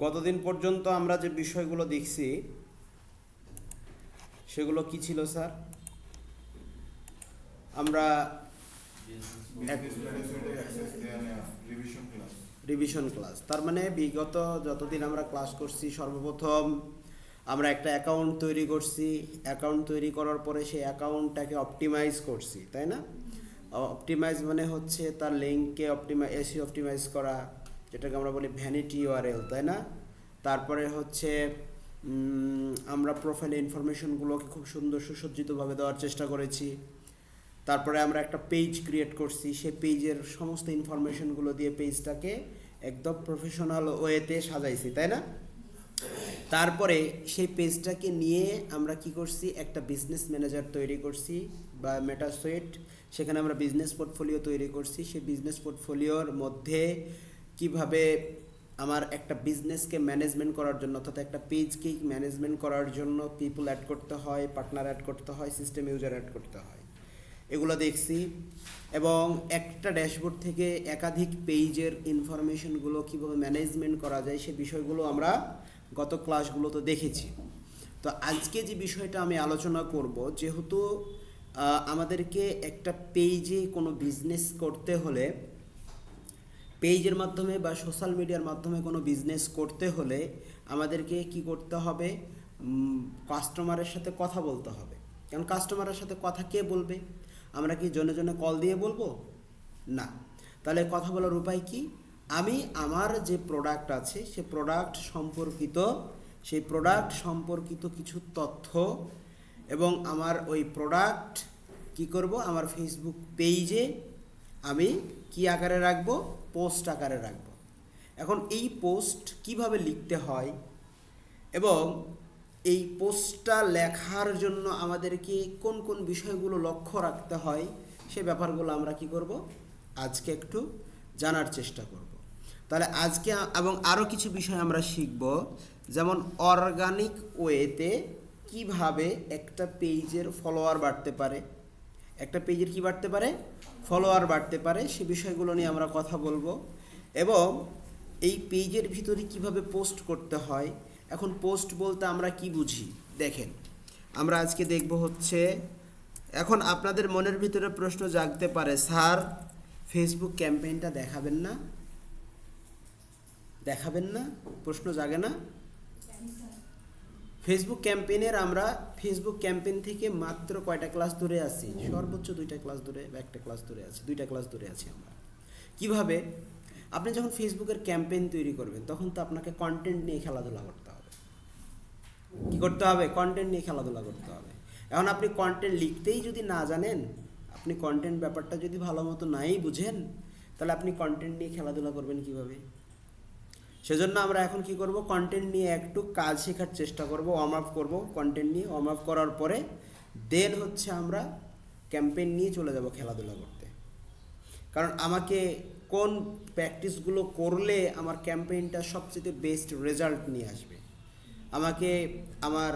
গতদিন পর্যন্ত আমরা যে বিষয়গুলো দেখছি সেগুলো কি ছিল স্যার? আমরা রিভিশন ক্লাস, তার মানে বিগত যতদিন আমরা ক্লাস করছি সর্বপ্রথম আমরা একটা অ্যাকাউন্ট তৈরি করছি। অ্যাকাউন্ট তৈরি করার পরে সেই অ্যাকাউন্টটাকে অপটিমাইজ করছি, তাই না? অপটিমাইজ মানে হচ্ছে তার লিঙ্ককে অপটিমাইজ করা, যেটাকে আমরা বলি ভ্যানিটি ইউআরএল, তাই না? তারপরে হচ্ছে আমরা প্রোফাইল ইনফরমেশনগুলোকে খুব সুন্দর সুসজ্জিতভাবে দেওয়ার চেষ্টা করেছি। তারপরে আমরা একটা পেজ ক্রিয়েট করছি, সেই পেজের সমস্ত ইনফরমেশনগুলো দিয়ে পেজটাকে একদম প্রফেশনাল ওয়েতে সাজাইছি, তাই না? তারপরে সেই পেজটাকে নিয়ে আমরা কি করছি, একটা বিজনেস ম্যানেজার তৈরি করছি বা মেটাসুইট, সেখানে আমরা বিজনেস পোর্টফোলিও তৈরি করছি। সেই বিজনেস পোর্টফোলিওর মধ্যে কিভাবে আমার একটা বিজনেসকে ম্যানেজমেন্ট করার জন্য, অর্থাৎ একটা পেজকে ম্যানেজমেন্ট করার জন্য পিপল অ্যাড করতে হয়, পার্টনার অ্যাড করতে হয়, সিস্টেম ইউজার অ্যাড করতে হয়, এগুলো দেখছি। এবং একটা ড্যাশবোর্ড থেকে একাধিক পেজের ইনফরমেশনগুলো কীভাবে ম্যানেজমেন্ট করা যায় সে বিষয়গুলো আমরা গত ক্লাসগুলোতে দেখেছি। তো আজকে যে বিষয়টা আমি আলোচনা করব, যেহেতু আমাদেরকে একটা পেজে কোনো বিজনেস করতে হলে, পেজের মাধ্যমে বা সোশ্যাল মিডিয়ার মাধ্যমে কোনো বিজনেস করতে হলে আমাদেরকে কি করতে হবে, কাস্টমারের সাথে কথা বলতে হবে। কারণ কাস্টমারের সাথে কথা কে বলবে? আমরা কি জনে জনে কল দিয়ে বলবো? না। তাহলে কথা বলার উপায় কি? আমি আমার যে প্রোডাক্ট আছে সেই প্রোডাক্ট সম্পর্কিত কিছু তথ্য এবং আমার ওই প্রোডাক্ট কি করব, আমার ফেসবুক পেজে আমি কি আকারে রাখবো? পোস্ট আকারে রাখবো। এখন এই পোস্ট কিভাবে লিখতে হয় এবং এই পোস্টটা লেখার জন্য আমাদেরকে কোন কোন বিষয়গুলো লক্ষ্য রাখতে হয়, সে ব্যাপারগুলো আমরা কি করব, আজকে একটু জানার চেষ্টা করব। তাহলে আজকে এবং আরও কিছু বিষয় আমরা শিখব, যেমন অর্গানিক ওয়েতে কিভাবে একটা পেজের ফলোয়ার বাড়তে পারে, একটা পেজের কি বাড়তে পারে, ফলোয়ার বাড়তে পারে, সে বিষয়গুলো নিয়ে আমরা কথা বলবো। এবং এই পেজের ভিতরে কিভাবে পোস্ট করতে হয়। এখন পোস্ট বলতে আমরা কি বুঝি দেখেন, আমরা আজকে দেখব হচ্ছে, এখন আপনাদের মনের ভিতরে প্রশ্ন জাগতে পারে, স্যার ফেসবুক ক্যাম্পেইনটা দেখাবেন না? প্রশ্ন জাগে না? ফেসবুক ক্যাম্পেইনের আমরা ফেসবুক ক্যাম্পেইন থেকে মাত্র কয়টা ক্লাস ধরে আছি? সর্বোচ্চ 2টা ক্লাস ধরে বা 1টা ক্লাস ধরে আছি, 2টা ক্লাস ধরে আছি আমরা। কিভাবে? আপনি যখন ফেসবুকের ক্যাম্পেইন তৈরি করবেন তখন তো আপনাকে কন্টেন্ট নিয়ে খেলাধুলা করতে হবে। কি করতে হবে? কন্টেন্ট নিয়ে খেলাধুলা করতে হবে। এখন আপনি কন্টেন্ট লিখতেই যদি না জানেন, আপনি কন্টেন্ট ব্যাপারটা যদি ভালো মতো নাই বুঝেন, তাহলে আপনি কন্টেন্ট নিয়ে খেলাধুলা করবেন কিভাবে? সেজন্য আমরা এখন কি করব, কন্টেন্ট নিয়ে একটু কাজ শেখার চেষ্টা করব, ওয়ার্ম আপ করবো কন্টেন্ট নিয়ে। ওয়ার্ম আপ করার পরে দেন হচ্ছে আমরা ক্যাম্পেইন নিয়ে চলে যাব খেলাধুলা করতে। কারণ আমাকে কোন প্র্যাকটিসগুলো করলে আমার ক্যাম্পেইনটা সবচেয়ে বেস্ট রেজাল্ট নিয়ে আসবে, আমাকে আমার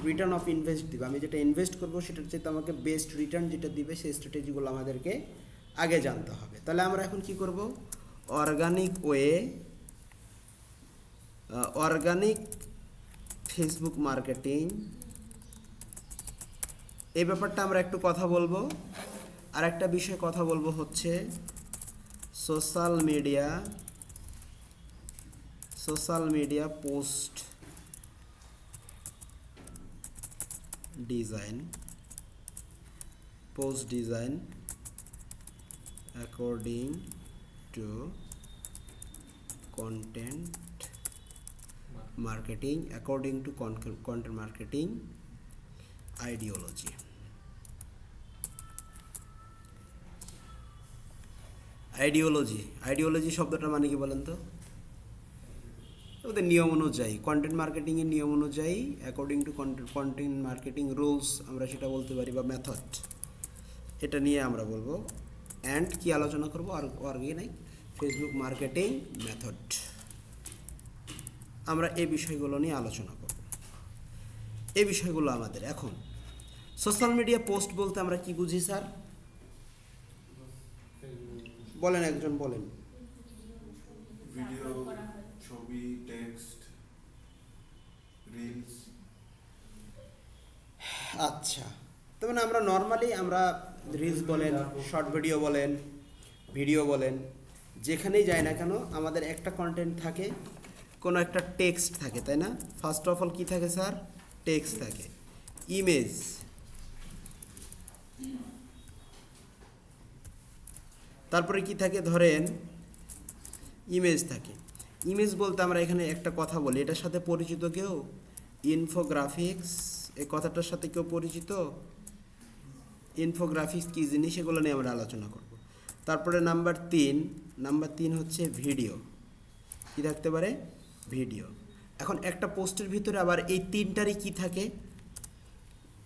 রিটার্ন অফ ইনভেস্ট দিবে, আমি যেটা ইনভেস্ট করবো সেটার চেয়ে আমাকে বেস্ট রিটার্ন যেটা দিবে সেই স্ট্র্যাটেজিগুলো আমাদেরকে আগে জানতে হবে। তাহলে আমরা এখন কি করব, অর্গানিক ফেসবুক মার্কেটিং, এই ব্যাপারটা আমরা একটু কথা বলবো। আর একটা বিষয় কথা বলবো হচ্ছে social media post design according to content marketing ideology. Ideology শব্দটা মানে কি বলেন তো? ওদের নিয়ম অনুযায়ী, কন্টেন্ট মার্কেটিংয়ের নিয়ম অনুযায়ী, according to content marketing rules আমরা সেটা বলতে পারি, বা মেথড, এটা নিয়ে আমরা বলবো। অ্যান্ড কি আলোচনা করবো, অর্গানিক ফেসবুক মার্কেটিং মেথড, আমরা এই বিষয়গুলো নিয়ে আলোচনা করব। এই বিষয়গুলো আমাদের এখন সোশ্যাল মিডিয়া পোস্ট বলতে আমরা কি বুঝি স্যার? বলেন, একজন বলেন। ছবি, টেক্সট, রিলস। আচ্ছা, তার মানে আমরা নর্মালি আমরা রিলস বলেন, শর্ট ভিডিও বলেন, যেখানেই যাই না কেন আমাদের একটা কন্টেন্ট থাকে, কোনো একটা টেক্সট থাকে, তাই না? ফার্স্ট অফ অল কী থাকে স্যার? টেক্সট থাকে। ইমেজ, তারপরে কি থাকে? ধরেন ইমেজ থাকে। ইমেজ বলতে আমরা এখানে একটা কথা বলি, এটার সাথে পরিচিত কেউ? ইনফোগ্রাফিক্স, এই কথাটার সাথে কেউ পরিচিত? ইনফোগ্রাফিক্স কী জিনিস, এগুলো নিয়ে আমরা আলোচনা করব। তারপরে নাম্বার তিন হচ্ছে ভিডিও। কী থাকতে পারে? ভিডিও। এখন একটা পোস্টের ভিতরে আবার এই তিনটারই কি থাকে?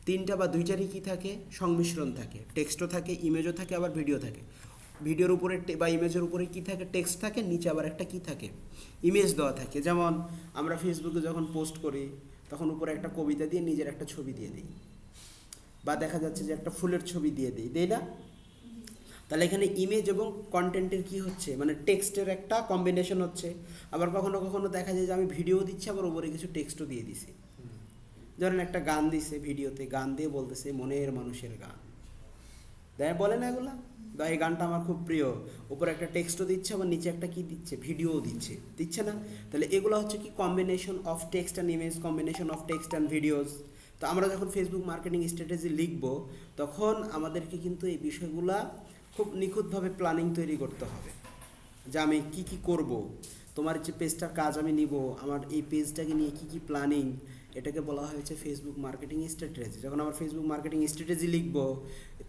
তিনটা বা দুইটারই কি থাকে? সংমিশ্রণ থাকে। টেক্সটও থাকে, ইমেজও থাকে, আবার ভিডিও থাকে। ভিডিওর উপরে বা ইমেজের উপরে কি থাকে? টেক্সট থাকে, নিচে আবার একটা কি থাকে? ইমেজ দেওয়া থাকে। যেমন আমরা ফেসবুকে যখন পোস্ট করি তখন উপরে একটা কবিতা দিয়ে নিজের একটা ছবি দিয়ে দিই, বা দেখা যাচ্ছে যে একটা ফুলের ছবি দিয়ে দিই, তাই না? তাহলে এখানে ইমেজ এবং কন্টেন্টের কি হচ্ছে? মানে টেক্সটের একটা কম্বিনেশন হচ্ছে। আবার কখনো কখনো দেখা যায় যে আমি ভিডিও দিচ্ছি, আবার উপরে কিছু টেক্সটও দিয়ে দিছি। ধরেন একটা গান দিছে, ভিডিওতে গান দিয়ে বলতেছে মনের মানুষের গান, তাই বলে না এগুলা? বা এই গানটা আমার খুব প্রিয়, উপরে একটা টেক্সটও দিচ্ছে, আবার নিচে একটা কি দিচ্ছে? ভিডিও দিচ্ছে না? তাহলে এগুলো হচ্ছে কি? Combination of text and image, combination of text and videos. তো আমরা যখন ফেসবুক মার্কেটিং স্ট্র্যাটেজি লিখব, তখন আমাদেরকে কিন্তু এই বিষয়গুলা খুব নিখুঁতভাবে প্ল্যানিং তৈরি করতে হবে, যে আমি কি কি করব, তোমার যে পেজটার কাজ আমি নিব, আমার এই পেজটাকে নিয়ে কি কি প্ল্যানিং, এটাকে বলা হয়েছে ফেসবুক মার্কেটিং স্ট্র্যাটেজি। যখন আমরা ফেসবুক মার্কেটিং স্ট্র্যাটেজি লিখব,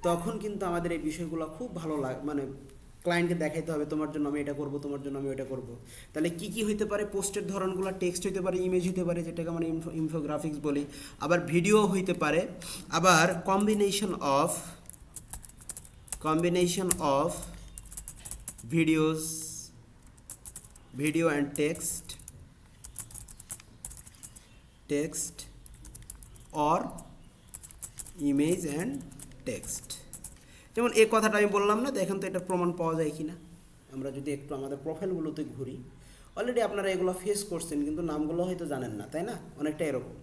তখন কিন্তু আমাদের এই বিষয়গুলো খুব ভালো মানে ক্লায়েন্টকে দেখাইতে হবে, তোমার জন্য আমি এটা করব, তোমার জন্য আমি ওটা করব। তাহলে কি কি হইতে পারে? পোস্টের ধরনগুলো টেক্সট হইতে পারে, ইমেজ হইতে পারে, যেটাকে আমরা ইনফোগ্রাফিক্স বলি, আবার ভিডিও হইতে পারে, আবার combination of video and text or image and text. যেমন এই কথাটা আমি বললাম না, দেখেন তো এটা প্রমাণ পাওয়া যায় কি না। আমরা যদি একটু আমাদের প্রোফাইলগুলোতে ঘুরি, অলরেডি আপনারা এগুলো ফেস করছেন, কিন্তু নামগুলো হয়তো জানেন না, তাই না? অনেকটা এরকম।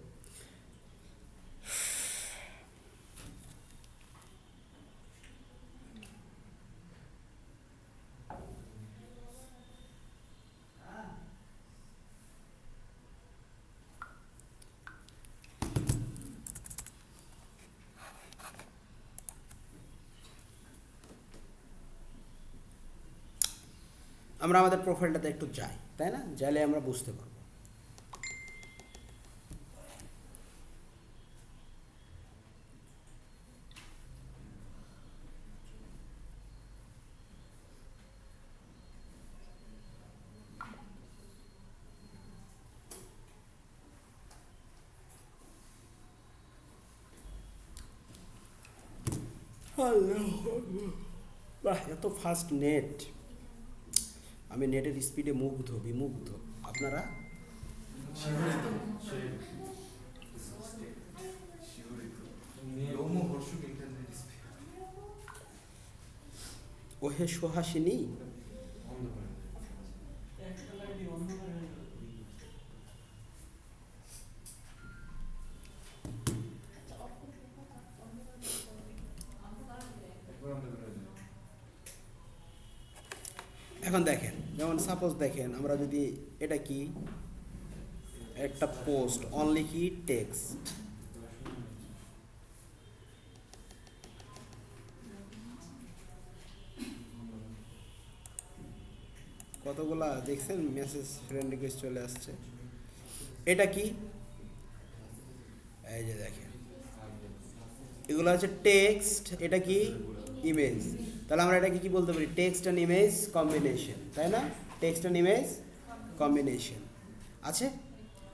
আমরা আমাদের প্রোফাইলটাতে একটু যাই, তাই না? যাইলে আমরা বুঝতে পারবো। বাহ, এত ফাস্ট নেট! আমি নেটের স্পিডে বিমুগ্ধ। আপনারা? ওহে সুহাসিনী, এখন দেখেন, যেমন সাপোজ দেখেন, আমরা যদি এটা কি একটা পোস্ট, অনলি কি টেক্সট, কতগুলা দেখছেন মেসেজ, ফ্রেন্ড রিকোয়েস্ট চলে আসছে। এটা কি? এই যে দেখেন, এগুলো হচ্ছে টেক্সট, এটা কি? ইমেজ। তাহলে আমরা এটাকে কি বলতে পারি? টেক্সট অ্যান্ড ইমেজ কম্বিনেশন, তাই না? টেক্সট অ্যান্ড ইমেজ কম্বিনেশন আছে।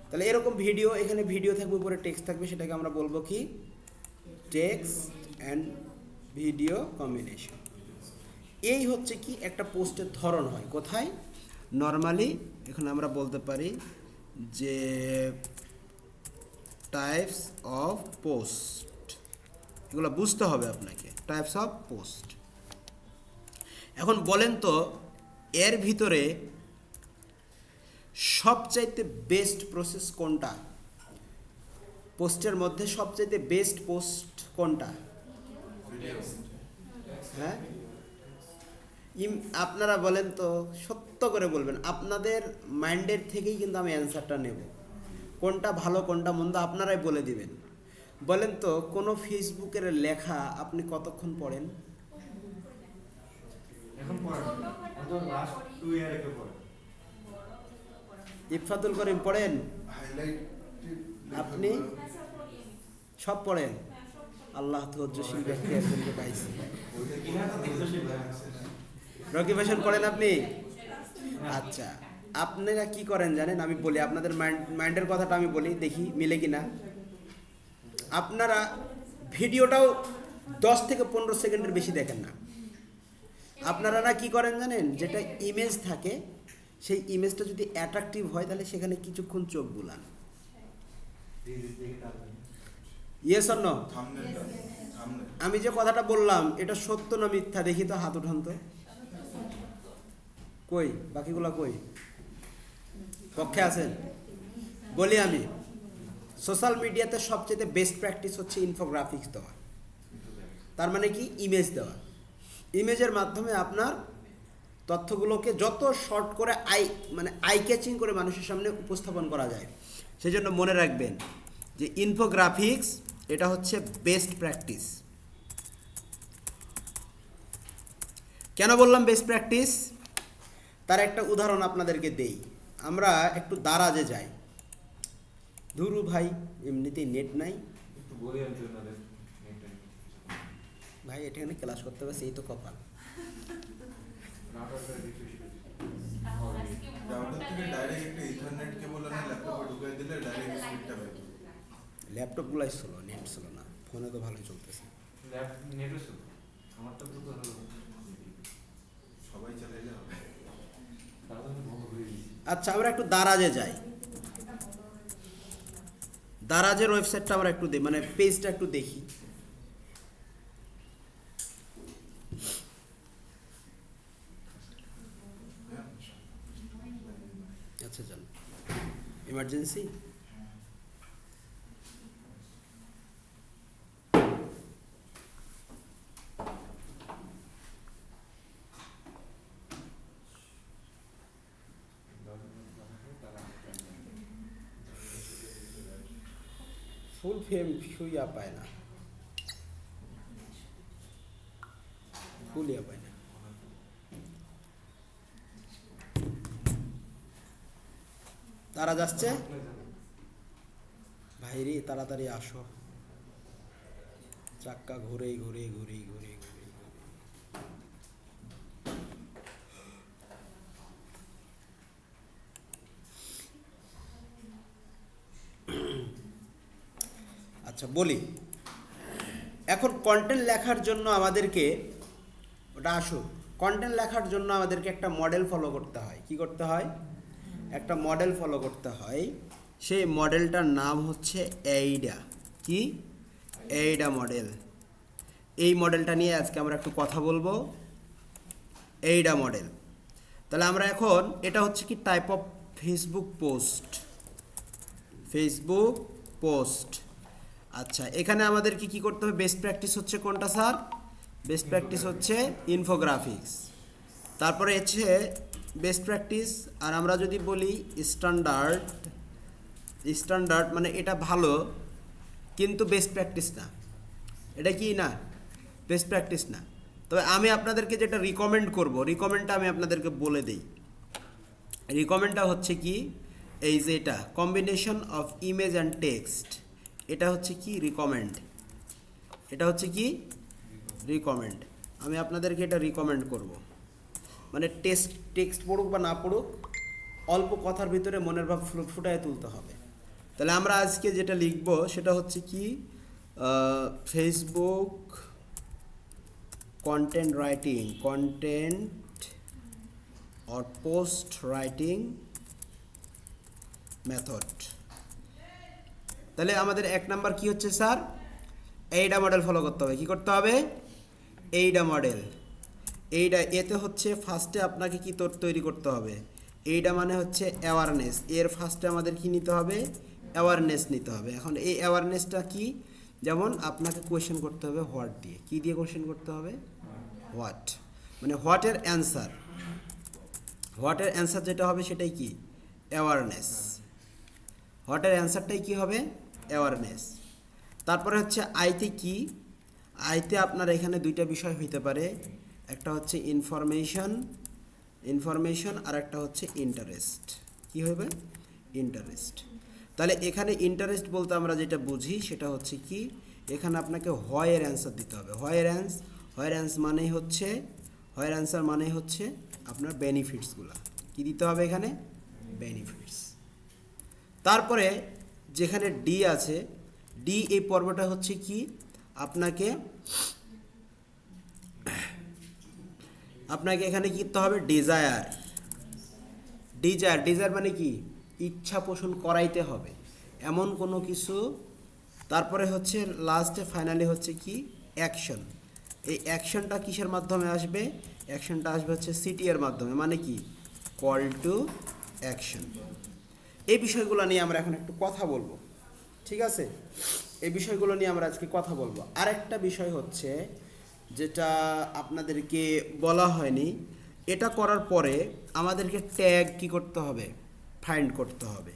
তাহলে এরকম ভিডিও, এখানে ভিডিও থাকবে, উপরে টেক্সট থাকবে, সেটাকে আমরা বলবো কি? Text and video combination. এই হচ্ছে কি একটা পোস্টের ধরন হয় কোথায়? নর্মালি এখানে আমরা বলতে পারি যে টাইপস অফ পোস্ট, এগুলো বুঝতে হবে আপনাকে, টাইপস অফ পোস্ট। এখন বলেন তো, এর ভিতরে সবচাইতে বেস্ট প্রসেস কোনটা? পোস্টের মধ্যে সবচাইতে বেস্ট পোস্ট কোনটা? হ্যাঁ, আপনারা বলেন তো, সত্য করে বলবেন, আপনাদের মাইন্ডের থেকেই কিন্তু আমি অ্যান্সারটা নেব। কোনটা ভালো কোনটা মন্দ আপনারাই বলে দিবেন। বলেন তো, কোনো ফেসবুকের লেখা আপনি কতক্ষণ পড়েন? ইফাতুল করিম পড়েন? আপনি সব পড়েন? আল্লাহ ধৈর্যশীল ব্যক্তি একজনকে পাইছি। রকিব হোসেন পড়েন আপনি? আচ্ছা, আপনারা কি করেন জানেন? আমি বলি আপনাদের মাইন্ডের কথাটা আমি বলি, দেখি মিলে কিনা। আপনারা ভিডিওটাও 10 থেকে 15 সেকেন্ডের বেশি দেখেন না। আপনারা না কি করেন জানেন? যেটা ইমেজ থাকে সেই ইমেজটা যদি অ্যাট্রাকটিভ হয় তাহলে সেখানে কিছুক্ষণ চোখ বুলান। Yes or no? আমি যে কথাটা বললাম এটা সত্য না মিথ্যা দেখি তো, হাত উঠান তো। কই বাকিগুলা কই? পক্ষে আছেন? বলি আমি, সোশ্যাল মিডিয়াতে সবচেয়ে বেস্ট প্র্যাকটিস হচ্ছে ইনফোগ্রাফিক্স দেওয়া। তার মানে কি? ইমেজ দেওয়া। ইমেজের মাধ্যমে আপনার তথ্যগুলোকে যত শর্ট করে আই ক্যাচিং করে মানুষের সামনে উপস্থাপন করা যায়। সেই জন্য মনে রাখবেন যে ইনফোগ্রাফিক্স এটা হচ্ছে বেস্ট প্র্যাকটিস। কেন বললাম বেস্ট প্র্যাকটিস? তার একটা উদাহরণ আপনাদেরকে দেই। আমরা একটু দারাজে যাই। ধুরু ভাই, এমনিতেই নেট নাই ভাই, এখানে ক্লাস করতে হবে, সেই তো কপাল। ল্যাপটপ গুলাই স্লো, নেট স্লো না, ফোনে তো ভালোই চলতেছে। আচ্ছা, আমরা একটু দারাজে যাই। দারাজের ওয়েবসাইটটা আমরা একটু দেখি, মানে পেজটা একটু দেখি। আচ্ছা যান, ইমার্জেন্সি। ফুল ফ্রেম শুইয়া পায় না, ফুলিয়া পায় না। তারা যাচ্ছে ভাইরে, তাড়াতাড়ি আসো, চাক্কা ঘুরে ঘুরে ঘুরে ঘুরে ঘুরে। আচ্ছা বলি, এখন কন্টেন্ট লেখার জন্য আমাদেরকে, ওটা আসো, কন্টেন্ট লেখার জন্য আমাদেরকে একটা মডেল ফলো করতে হয়। কি করতে হয়? একটা মডেল ফলো করতে হয়। সেই মডেলটার নাম হচ্ছে এইডা। কি? এইডা মডেল। এই মডেলটা নিয়ে আজকে আমরা একটু কথা বলবো। এইডা মডেল। তাহলে আমরা এখন, এটা হচ্ছে কি type of Facebook post. Facebook post. আচ্ছা, এখানে আমাদেরকে কি করতে হবে? বেস্ট প্র্যাকটিস হচ্ছে কোনটা স্যার? বেস্ট প্র্যাকটিস হচ্ছে ইনফোগ্রাফিক্স। তারপরে হচ্ছে বেস্ট প্র্যাকটিস। আর আমরা যদি বলি স্ট্যান্ডার্ড, স্ট্যান্ডার্ড মানে এটা ভালো কিন্তু বেস্ট প্র্যাকটিস না। এটা কি না? বেস্ট প্র্যাকটিস না। তবে আমি আপনাদেরকে যেটা রিকমেন্ড করব, রিকমেন্ডটা আমি আপনাদেরকে বলে দিই। রিকমেন্ডটা হচ্ছে কি, এই যে এটা combination of image and text, এটা হচ্ছে কি রিকমেন্ড। এটা হচ্ছে কি রিকমেন্ড। আমি আপনাদেরকে এটা রিকমেন্ড করব। মানে টেক্সট পড়ুক বা না পড়ুক, অল্প কথার ভিতরে মনের ভাব ফুটায় তুলতে হবে। তাহলে আমরা আজকে যেটা লিখব সেটা হচ্ছে কি, Facebook content writing, content or post writing method. তাহলে আমাদের 1 নাম্বার কি হচ্ছে স্যার? এইডা মডেল ফলো করতে হবে। কি করতে হবে? এইডা মডেল। এইডা, এতে হচ্ছে ফার্স্টে আপনাকে কি তৈরি করতে হবে? এইটা মানে হচ্ছে অ্যাওয়ারনেস, এর ফার্স্টে আমাদের কি নিতে হবে, অ্যাওয়ারনেস নিতে হবে। এখন এই অ্যাওয়ারনেসটা কি, যেমন আপনাকে কোয়েশ্চেন করতে হবে হোয়াট দিয়ে, কি দিয়ে কোয়েশ্চেন করতে হবে, হোয়াট, মানে হোয়াটের অ্যান্সার, হোয়াটের অ্যান্সার যেটা হবে সেটাই কি, অ্যাওয়ারনেস, হোয়াটের অ্যান্সারটাই কি হবে, অ্যাওয়ারনেস। তারপরে হচ্ছে আইতে কি, আইতে আপনার এখানে দুইটা বিষয় হইতে পারে, একটা হচ্ছে ইনফরমেশন, ইনফরমেশন, আর একটা হচ্ছে ইন্টারেস্ট, কি হবে, ইন্টারেস্ট। তাহলে এখানে ইন্টারেস্ট বলতে আমরা যেটা বুঝি সেটা হচ্ছে কি, এখানে আপনাকে হোয়ার অ্যান্সার দিতে হবে, হোয়ার অ্যান্সার মানেই হচ্ছে, হোয়ার অ্যান্সার মানেই হচ্ছে আপনার বেনিফিটসগুলো কি দিতে হবে এখানে, বেনিফিটস। তারপরে যেখানে ডি আছে, ডি এই পর্বটা হচ্ছে কি, আপনাকে আপনাকে এখানে কি করতে হবে, ডিজায়ার, ডিজায়ার, ডিজায়ার মানে কি, ইচ্ছা পোষণ করাইতে হবে এমন কোনো কিছু। তারপরে হচ্ছে লাস্টে ফাইনালি হচ্ছে কি, অ্যাকশন, এই অ্যাকশনটা কিসের মাধ্যমে আসবে, অ্যাকশনটা আসবে হচ্ছে সিটি এর মাধ্যমে, মানে কি, কল টু অ্যাকশন। এই বিষয়গুলো নিয়ে আমরা এখন একটু কথা বলবো, ঠিক আছে, এই বিষয়গুলো নিয়ে আমরা আজকে কথা বলবো। আরেকটা বিষয় হচ্ছে যেটা আপনাদেরকে বলা হয়নি, এটা করার পরে আমাদেরকে ট্যাগ কি করতে হবে, ফাইন্ড করতে হবে,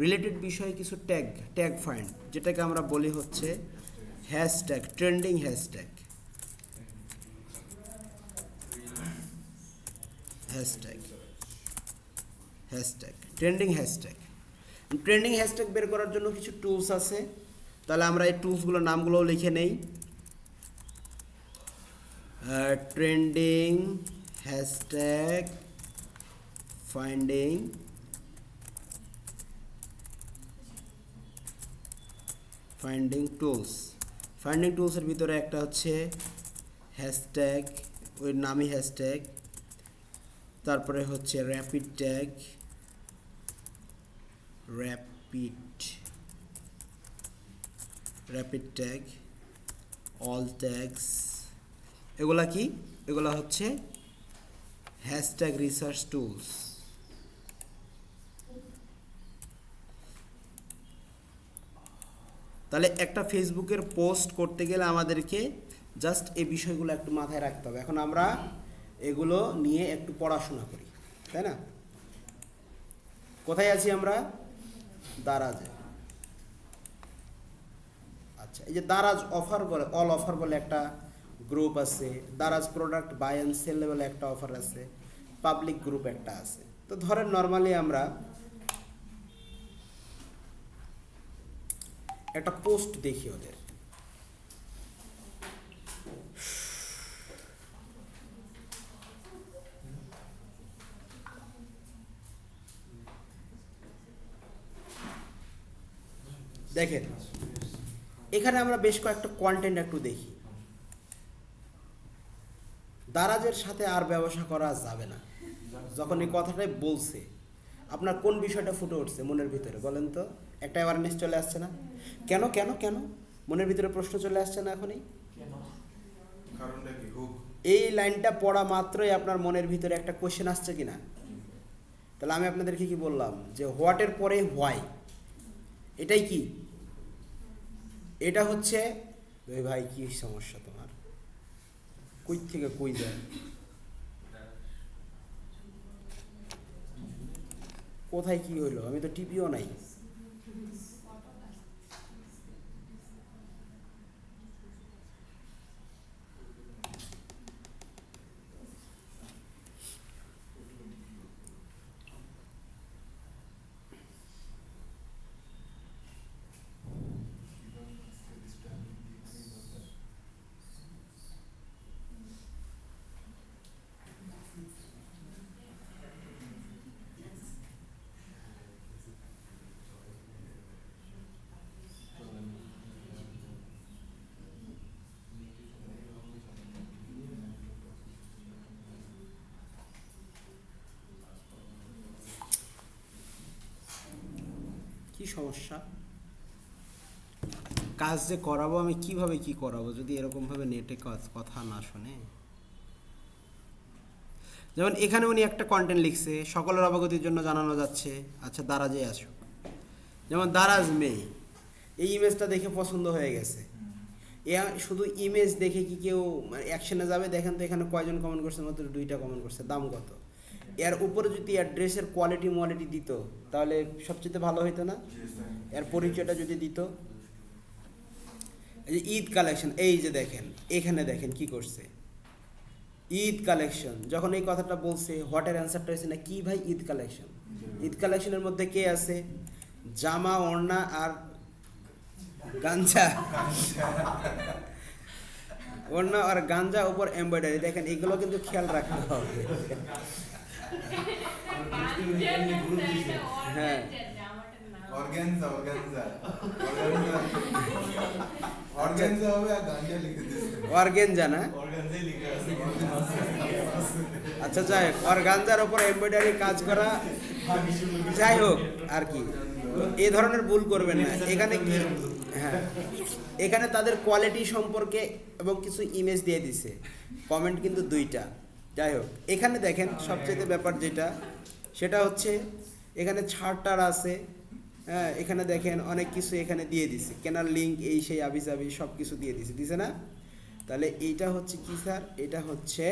রিলেটেড বিষয়ে কিছু ট্যাগ, ট্যাগ ফাইন্ড, যেটাকে আমরা বলি হচ্ছে hashtag, trending hashtag, hashtag, hashtag, trending hashtag. Trending hashtag বের করার জন্য কিছু টুলস আছে, তাহলে আমরা এই টুলসগুলোর নামগুলোও লিখে নেই। Trending hashtag finding, finding tools, finding টুলসের ভিতরে একটা হচ্ছে হ্যাশট্যাগ, ওই নামই হ্যাশট্যাগ, তারপরে হচ্ছে rapid tag, rapid tag, all tags, এগুলা কি, এগুলা হচ্ছে হ্যাশট্যাগ রিসার্চ টুলস। তাহলে একটা ফেসবুকের পোস্ট করতে গেলে আমাদেরকে জাস্ট এই বিষয়গুলো একটু মাথায় রাখতে হবে। এখন আমরা এগুলো নিয়ে একটু পড়াশোনা করি, তাই না? কোথায় আছি আমরা, দারাজে। আচ্ছা, এই যে দারাজ অফার বলে, অল অফার বলে একটা গ্রুপ আছে, Daraz product buy and sell বলে একটা অফার আছে, পাবলিক গ্রুপ একটা আছে। তো ধরেন নর্মালি আমরা একটা পোস্ট দেখি ওদের, দেখেন এখানে আমরা বেশ কয়েকটা কন্টেন্ট একটু দেখি। দারাজের সাথে আর ব্যবসা করা যাবে না, যখন এই কথাটাই বলছে আপনার কোন বিষয়টা ফুটে উঠছে মনের ভিতরে বলেন তো? একটা অ্যাওয়ারনেস চলে আসছে না? কেন কেন কেন মনের ভিতরে প্রশ্ন চলে আসছে না এখনই? এই লাইনটা পড়া মাত্রই আপনার মনের ভিতরে একটা কোশ্চেন আসছে কিনা? তাহলে আমি আপনাদেরকে কি বললাম যে হোয়াটের পরে হোয়াই, এটাই কি, এটা হচ্ছে ওই ভাই কি সমস্যা তোমার, কই থেকে কই যায়, কোথায় কি হইলো, আমি তো টিপিও নাই। কি সমস্যা, কাজ যে করাবো আমি কিভাবে কি করাবো যদি এরকম ভাবে নেটে কথা না শোনে? যেমন এখানে উনি একটা কন্টেন্ট লিখছে, সকলের অবগতির জন্য জানানো যাচ্ছে, আচ্ছা দারাজে আসুক, যেমন দারাজ মেয়ে, এই ইমেজটা দেখে পছন্দ হয়ে গেছে। এ শুধু ইমেজ দেখে কি কেউ অ্যাকশনে যাবে? দেখেন তো এখানে কয়জন কমেন্ট করছে, মাত্র 2টা কমেন্ট করছে, দাম কত? এর উপরে যদি অ্যাড্রেসের কোয়ালিটি দিত তাহলে সবচেয়ে ভালো হইতো না? এর পরিচয়টা যদি দিত। এই যে ঈদ কালেকশন, এই যে দেখেন এখানে দেখেন কি করছে, ঈদ কালেকশন। যখন এই কথাটা বলছে, হোয়াটের অ্যান্সারটা হয়েছে না কি ভাই, ঈদ কালেকশন। ঈদ কালেকশনের মধ্যে কে আছে? জামা, ওড়না আর গাঞ্জা। ওড়না আর গাঞ্জা, উপর এমব্রয়ডারি। দেখেন এগুলো কিন্তু খেয়াল রাখতে হবে। হ্যাঁ, অর্গানজা হবে আর গাঞ্জা লিখে দিয়েছে। অর্গানজা না? অর্গানজাই লিখে আছে। আচ্ছা যাই হোক, অর্গানজার উপর এমব্রয়ডারি কাজ করা, যাই হোক আর কি, এই ধরনের ভুল করবেন না। এখানে কি, হ্যাঁ, এখানে তাদের কোয়ালিটি সম্পর্কে এবং কিছু ইমেজ দিয়ে দিছে, কমেন্ট কিন্তু 2টা। যাই হোক, এখানে দেখেন সবচেয়ে ব্যাপার যেটা, সেটা হচ্ছে এখানে ছাড়টার আছে। হ্যাঁ, এখানে দেখেন অনেক কিছু এখানে দিয়ে দিছে, কেনার লিঙ্ক, এই সেই আবি সব কিছু দিয়ে দিছে না? তাহলে এইটা হচ্ছে কি স্যার? এটা হচ্ছে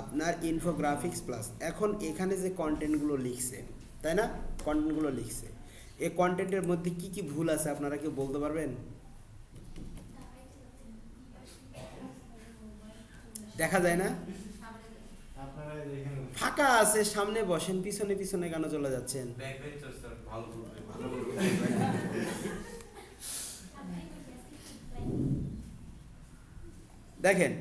আপনার ইনফোগ্রাফিক্স প্লাস। এখন এখানে যে কন্টেন্টগুলো লিখছে, তাই না, কন্টেন্টগুলো লিখছে, এই কন্টেন্টের মধ্যে কি কি ভুল আছে আপনারা কি বলতে পারবেন? দেখা যায় না? ফাঁকা আছে, সামনে বসেন, পিছনে কেন চলে যাচ্ছেন? দেখেন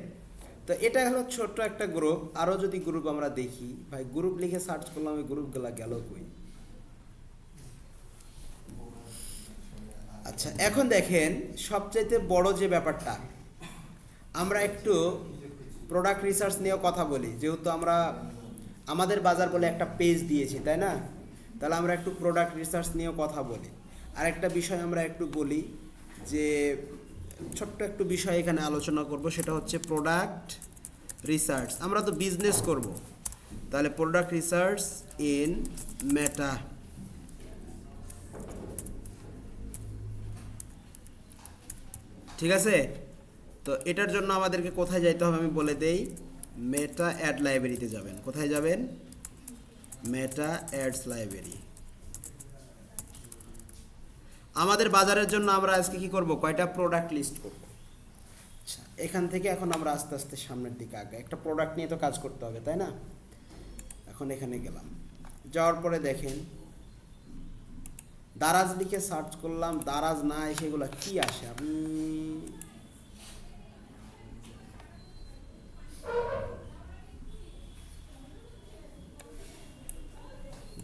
তো এটা হলো ছোট্ট একটা গ্রুপ। আরো যদি গ্রুপ আমরা দেখি, ভাই গ্রুপ লিখে সার্চ করলাম, ওই গ্রুপগুলা গেল কই? আচ্ছা, এখন দেখেন সবচাইতে বড় যে ব্যাপারটা, আমরা একটু প্রোডাক্ট রিসার্চ নিয়ে কথা বলি, যেহেতু আমরা আমাদের বাজার বলে একটা পেজ দিয়েছি, তাই না? তাহলে আমরা একটু প্রোডাক্ট রিসার্চ নিয়ে কথা বলি। আর একটা বিষয় আমরা একটু বলি, যে ছোট্ট একটু বিষয় এখানে আলোচনা করব, সেটা হচ্ছে প্রোডাক্ট রিসার্চ। আমরা তো বিজনেস করব, তাহলে প্রোডাক্ট রিসার্চ ইন মেটা। ঠিক আছে? তো এটার জন্য আমাদেরকে কোথায় যাইতে হবে আমি বলে দেই, মেটা অ্যাড লাইব্রেরিতে যাবেন। কোথায় যাবেন? মেটা অ্যাডস লাইব্রেরি। আমাদের বাজারের জন্য আমরা আজকে কি করব? কয়টা প্রোডাক্ট লিস্ট করব। আচ্ছা, এখান থেকে এখন আমরা আস্তে আস্তে সামনের দিকে আগে একটা প্রোডাক্ট নিয়ে তো কাজ করতে হবে, তাই না? এখন এখানে গেলাম, যাওয়ার পরে দেখেন দারাজ লিখে সার্চ করলাম, দারাজ না এসে এগুলো কি আসে? আপনি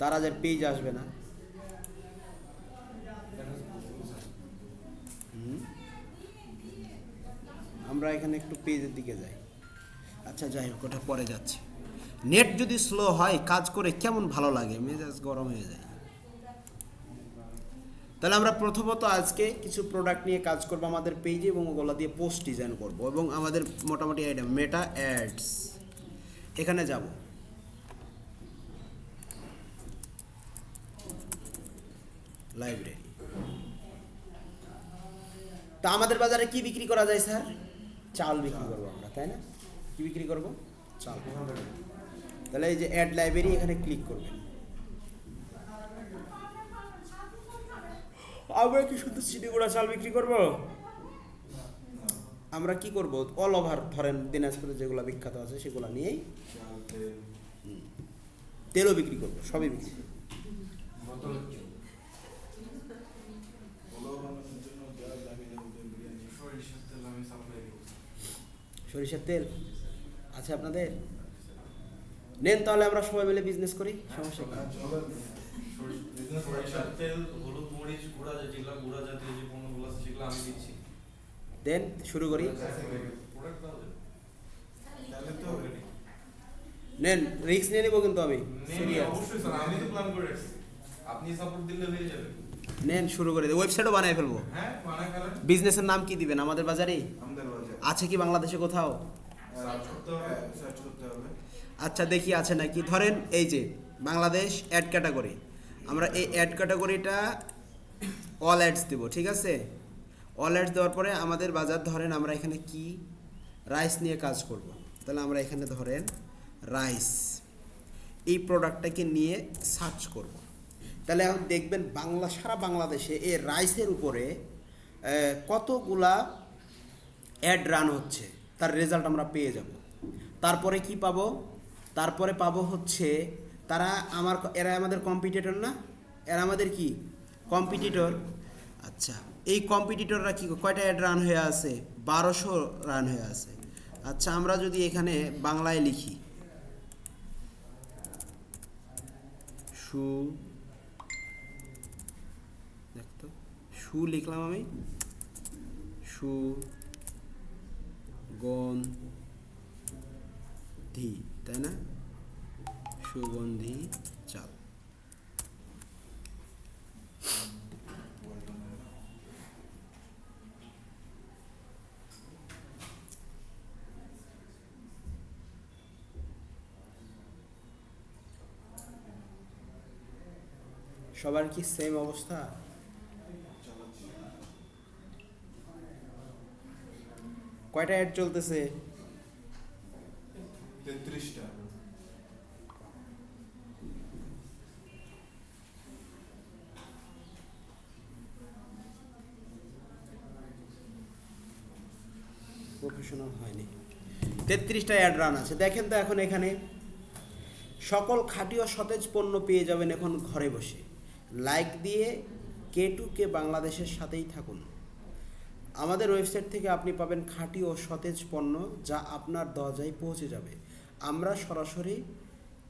দারাজের পেজ আসবে না। আমরা এখানে একটু পেজের দিকে যাই। আচ্ছা যাই হোক, ওটা পরে যাচ্ছে। নেট যদি স্লো হয়, কাজ করে কেমন ভালো লাগে, মেজাজ গরম হয়ে যায়। তাহলে আমরা প্রথমত আজকে কিছু প্রোডাক্ট নিয়ে কাজ করব আমাদের পেজে, এবং ওগুলো দিয়ে পোস্ট ডিজাইন করব, এবং আমাদের মোটামুটি আইডিয়া মেটা অ্যাডস। এখানে যাব, লাইব্রেরি। তা আমাদের বাজারে কি বিক্রি করা যায় স্যার? চাল বিক্রি করবো আমরা, তাই না? কি বিক্রি করব? চাল। তাহলে এই যে অ্যাড লাইব্রেরি, এখানে ক্লিক করবেন। আমরা কি শুধু চিনিগুড়া চাল বিক্রি করব? আমরা কি করব? অল ওভার, ধরেন দিনাজপুরে যেগুলো বিখ্যাত আছে সেগুলো নিয়েই তেলও বিক্রি করব, সবই বিক্রি করব। সরিষার তেল আছে আপনাদের? নেন তাহলে আমরা সবাই মিলে বিজনেস করি, সমস্যা কি? সরিষার তেল, হলুদ মরিচ, গুঁড়া যেগুলো গুঁড়া জাতীয় যে পণ্যগুলো আছে সেগুলো আমি দিচ্ছি। দেন শুরু করি। নেন, রিস্ক নিয়ে নেবো কিন্তু আমি সিরিয়াস। অবশ্যই স্যার, আমি তো প্ল্যান করে রাখছি, আপনি সাপোর্ট দিলে হয়ে যাবে। নেন শুরু করে দিই, ওয়েবসাইটও বানাই ফেলবো। হ্যাঁ, বানাই ফেলেন। বিজনেসের নাম কি দিবেন? আমাদের বাজারেই আমাদের বাজার আছে কি বাংলাদেশে কোথাও? সার্চ করতে হবে। সার্চ করতে হবে। আচ্ছা দেখি আছে নাকি। ধরেন এই যে বাংলাদেশ অ্যাড ক্যাটাগরি, আমরা এই অ্যাড ক্যাটাগরিটা অল অ্যাডস দেবো, ঠিক আছে। অল অ্যাডস দেওয়ার পরে আমাদের বাজার ধরেন আমরা এখানে কি রাইস নিয়ে কাজ করব, তাহলে আমরা এখানে ধরেন রাইস এই প্রোডাক্টটাকে নিয়ে সার্চ করব। তাহলে এখন দেখবেন সারা বাংলাদেশে এই রাইসের উপরে কতগুলা অ্যাড রান হচ্ছে, তার রেজাল্ট আমরা পেয়ে যাব। তারপরে কি পাবো, তারপরে পাবো হচ্ছে এরা আমাদের কম্পিটিটর না, এরা আমাদের কি কম্পিটিটর। আচ্ছা এই কম্পিটিটররা কি কয়টা অ্যাড রান হয়ে আছে, 1200 রান হয়ে আছে। আচ্ছা আমরা যদি এখানে বাংলায় লিখি দেখতো লিখলাম আমি সুগন্ধি, তাই না, সুগন্ধি চাল। সবার কি সেম অবস্থা? কয়টা অ্যাড চলতেছে? 33টা। প্রফেশনাল হয়নি, 33টা অ্যাড রান আছে। দেখেন তো এখন এখানে সকল খাঁটি ও সতেজ পণ্য পেয়ে যাবেন এখন ঘরে বসে। লাইক দিয়ে কে বাংলাদেশের সাথেই থাকুন। আমাদের ওয়েবসাইট থেকে আপনি পাবেন খাঁটি ও সতেজ পণ্য যা আপনার দরজায় পৌঁছে যাবে। আমরা সরাসরি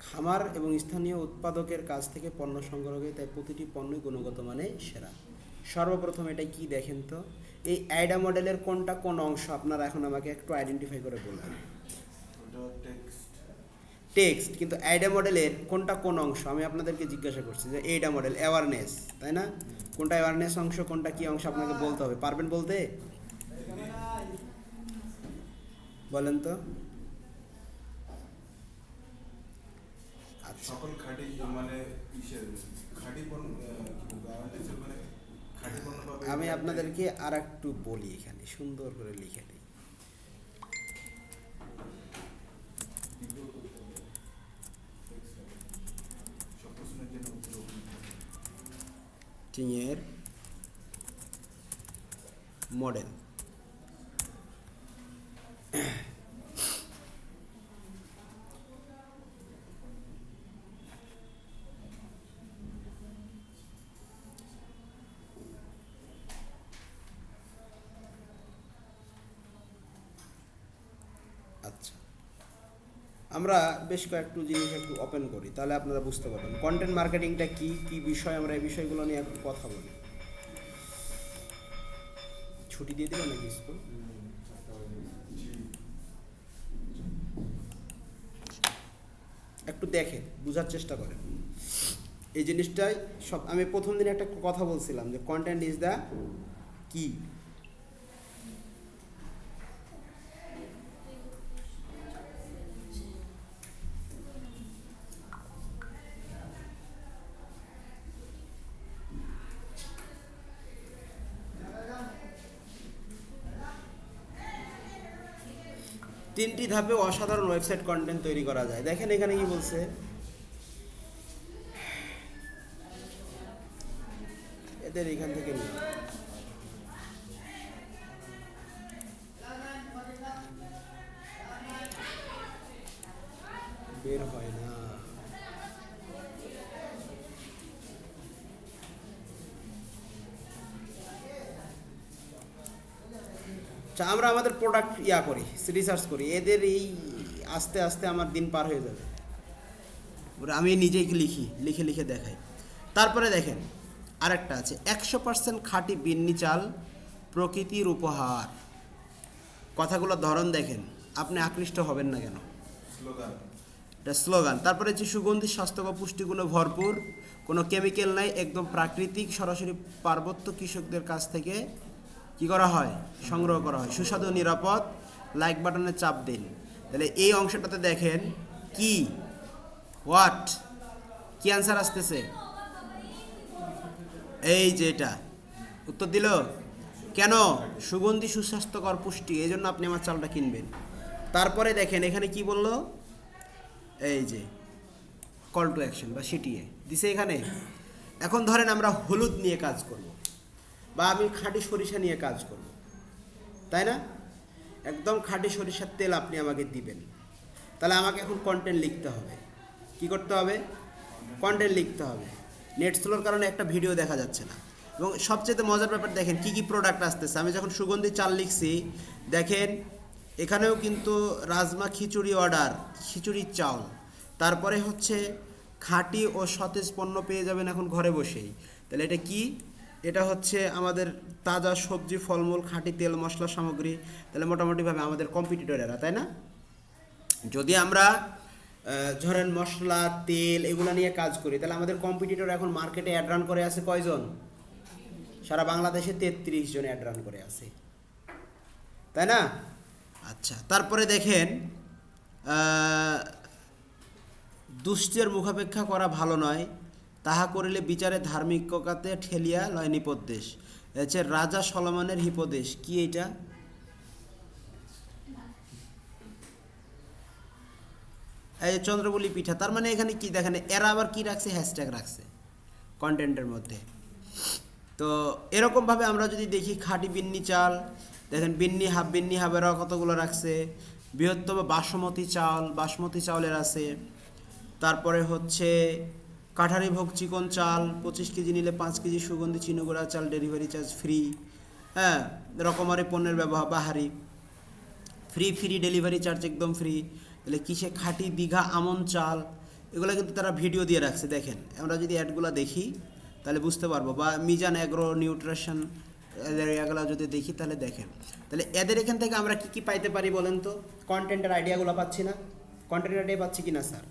খামার এবং স্থানীয় উৎপাদকের কাছ থেকে পণ্য সংগ্রহ করি, তাই প্রতিটি পণ্যই গুণগত মানে সেরা। সর্বপ্রথম এটা কি দেখেন তো, এই আইডা মডেলের কোনটা কোন অংশ আপনারা এখন আমাকে একটু আইডেন্টিফাই করে বলবেন। টেক্সট, কিন্তু আইডা মডেলের কোনটা কোন অংশ আমি আপনাদেরকে জিজ্ঞাসা করছি যে এইডা মডেল অ্যাওয়ারনেস, তাই না, কোনটা অ্যাওয়ারনেস অংশ কোনটা কি অংশ আপনাকে বলতে হবে, পারবেন বলতে? বলেন তো। আচ্ছা সকল খাঁটি মানে খাঁটি পণ্য মানে খাঁটি পণ্য পাবে। আমি আপনাদেরকে আর একটু বলি, এখানে সুন্দর করে লিখে দিই। টিংয়ের মডেল, আচ্ছা আমরা বেশ কয়েকটু জিনিস একটু ওপেন করি, তাহলে আপনারা বুঝতে পারবেন কন্টেন্ট মার্কেটিংটা কি কি বিষয়, আমরা এই বিষয়গুলো নিয়ে একটু কথা বলি। ছুটি দিয়ে দিল নাকি স্কুল? একটু দেখেন, বোঝার চেষ্টা করেন এই জিনিসটাই সব। আমি প্রথম দিন একটা কথা বলছিলাম যে কন্টেন্ট ইজ দ্য কি। তিনটি ধাপে অসাধারণ ওয়েবসাইট কন্টেন্ট তৈরি করা যায়। দেখেন এখানে কি বলছে, এদের এখান থেকে নিয়ে বের হয় না। আমরা আমাদের প্রোডাক্ট করি, রিসার্চ করি, এদের এই আস্তে আস্তে আমার দিন পার হয়ে যাবে। আমি নিজেই লিখে লিখে দেখাই। তারপরে দেখেন আরেকটা আছে 100% খাঁটি বিন্নি চাল, প্রকৃতির উপহার। কথাগুলো ধরন দেখেন, আপনি আকৃষ্ট হবেন না কেন? স্লোগান, এটা স্লোগান। তারপরে যে সুগন্ধি, স্বাস্থ্যকর, পুষ্টিগুণে ভরপুর, কোনো কেমিক্যাল নাই, একদম প্রাকৃতিক, সরাসরি পার্বত্য কৃষকদের কাছ থেকে কি করা হয়, সংগ্রহ করা হয়, সুস্বাদু, নিরাপদ। লাইক বাটনে চাপ দিন। তাহলে এই অংশটাতে দেখেন কি হোয়াট কি অ্যান্সার আসতেছে? এই যে এটা উত্তর দিল। কেন? সুগন্ধি, সুস্বাস্থ্যকর, পুষ্টি, এই জন্য আপনি আমার চালটা কিনবেন। তারপরে দেখেন এখানে কি বললো, এই যে কল টু অ্যাকশন বা সিটিএ দিছে এখানে। এখন ধরেন আমরা হলুদ নিয়ে কাজ করব বা আমি খাঁটি সরিষা নিয়ে কাজ করব, তাই না? একদম খাঁটি সরিষার তেল আপনি আমাকে দিবেন, তাহলে আমাকে এখন কন্টেন্ট লিখতে হবে। কি করতে হবে? কন্টেন্ট লিখতে হবে। নেট স্লোর কারণে একটা ভিডিও দেখা যাচ্ছে না। এবং সবচেয়ে মজার ব্যাপার দেখেন কি কি প্রোডাক্ট আসতেছে। আমি যখন সুগন্ধি চাল লিখছি, দেখেন এখানেও কিন্তু রাজমা খিচুড়ি অর্ডার, খিচুড়ির চাল। তারপরে হচ্ছে খাঁটি ও সতেজ পণ্য পেয়ে যাবেন এখন ঘরে বসেই। তাহলে এটা কি? এটা হচ্ছে আমাদের তাজা সবজি, ফলমূল, খাঁটি তেল, মশলা সামগ্রী। তাহলে মোটামুটিভাবে আমাদের কম্পিটিটরেরা, তাই না? যদি আমরা ধরেন মশলা, তেল এগুলো নিয়ে কাজ করি, তাহলে আমাদের কম্পিটিটর এখন মার্কেটে অ্যাড রান করে আছে কয়জন? সারা বাংলাদেশে 33 জন অ্যাড রান করে আছে, তাই না? আচ্ছা, তারপরে দেখেন দুষ্টের মুখাপেক্ষা করা ভালো নয়, তাহা করিলে বিচারে ধার্মিকতাতে ঠেলিয়া লয় নিপদেশ। হচ্ছে রাজা সলমনের হিপদেশ। কি এটা? এই চন্দ্রবলি পিঠা। তার মানে এখানে কি দেখেন, এরা আবার কি রাখছে? হ্যাশট্যাগ রাখছে কন্টেন্টের মধ্যে। তো এরকমভাবে আমরা যদি দেখি খাঁটি বিন্নি চাল, দেখেন বিন্নি হাবেরাও কতগুলো রাখছে। বৃহত্তম বাসমতি চাল, বাসমতি চাউলের আছে। তারপরে হচ্ছে কাঠারি ভোগ চিকন চাল, 25 কেজি নিলে 5 কেজি সুগন্ধি চিনিগুড়া চাল, ডেলিভারি চার্জ ফ্রি। হ্যাঁ, রকমারি পণ্যের ব্যবহার বাহারি ফ্রি ডেলিভারি চার্জ একদম ফ্রি। তাহলে কিসে খাঁটি দীঘা আমন চাল, এগুলো কিন্তু তারা ভিডিও দিয়ে রাখছে। দেখেন আমরা যদি অ্যাডগুলো দেখি তাহলে বুঝতে পারবো, বা মিজান অ্যাগ্রো নিউট্রিশন এদের এগুলো যদি দেখি তাহলে দেখেন। তাহলে এদের এখান থেকে আমরা কি কি পাইতে পারি বলেন তো? কন্টেন্টের আইডিয়াগুলো পাচ্ছি না? কন্টেন্ট আইডিয়া পাচ্ছি কি না স্যার?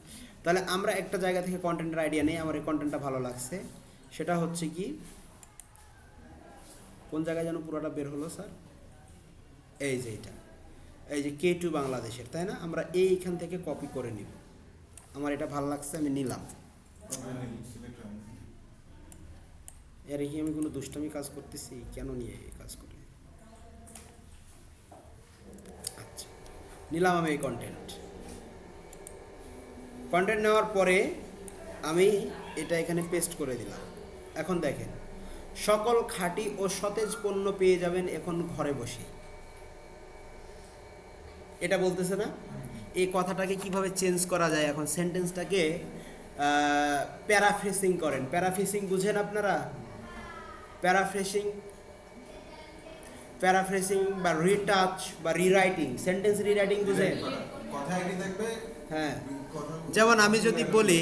তাহলে আমরা একটা জায়গা থেকে কন্টেন্টের আইডিয়া নেই। আমার এই কন্টেন্টটা ভালো লাগছে, সেটা হচ্ছে কি, কোন জায়গায় যেন পুরোটা বের হলো স্যার? এই যে এটা, এই যে K2 বাংলাদেশের, তাই না? আমরা এইখান থেকে কপি করে নিব। আমার এটা ভালো লাগছে, আমি নিলাম। এর কি আমি কোনো দুষ্টামি কাজ করতেছি? কেন নিয়ে এই কাজ করি? আচ্ছা, নিলাম আমি এই কন্টেন্ট নেওয়ার পরে আমি এটা এখানে পেস্ট করে দিলাম। এখন দেখেন সকল খাঁটি ও সতেজ পণ্য পেয়ে যাবেন এখন ঘরে বসে। এটা বলতেছে না? এই কথাটাকে কিভাবে চেঞ্জ করা যায়? এখন সেন্টেন্সটাকে প্যারাফ্রেসিং করেন। প্যারাফ্রেসিং বুঝেন আপনারা? প্যারাফ্রেসিং বা রিটাচ বা রিরাইটিং, সেন্টেন্স রিরাইটিং বুঝেন? কথা একই থাকবে। হ্যাঁ, যেমন আমি যদি বলি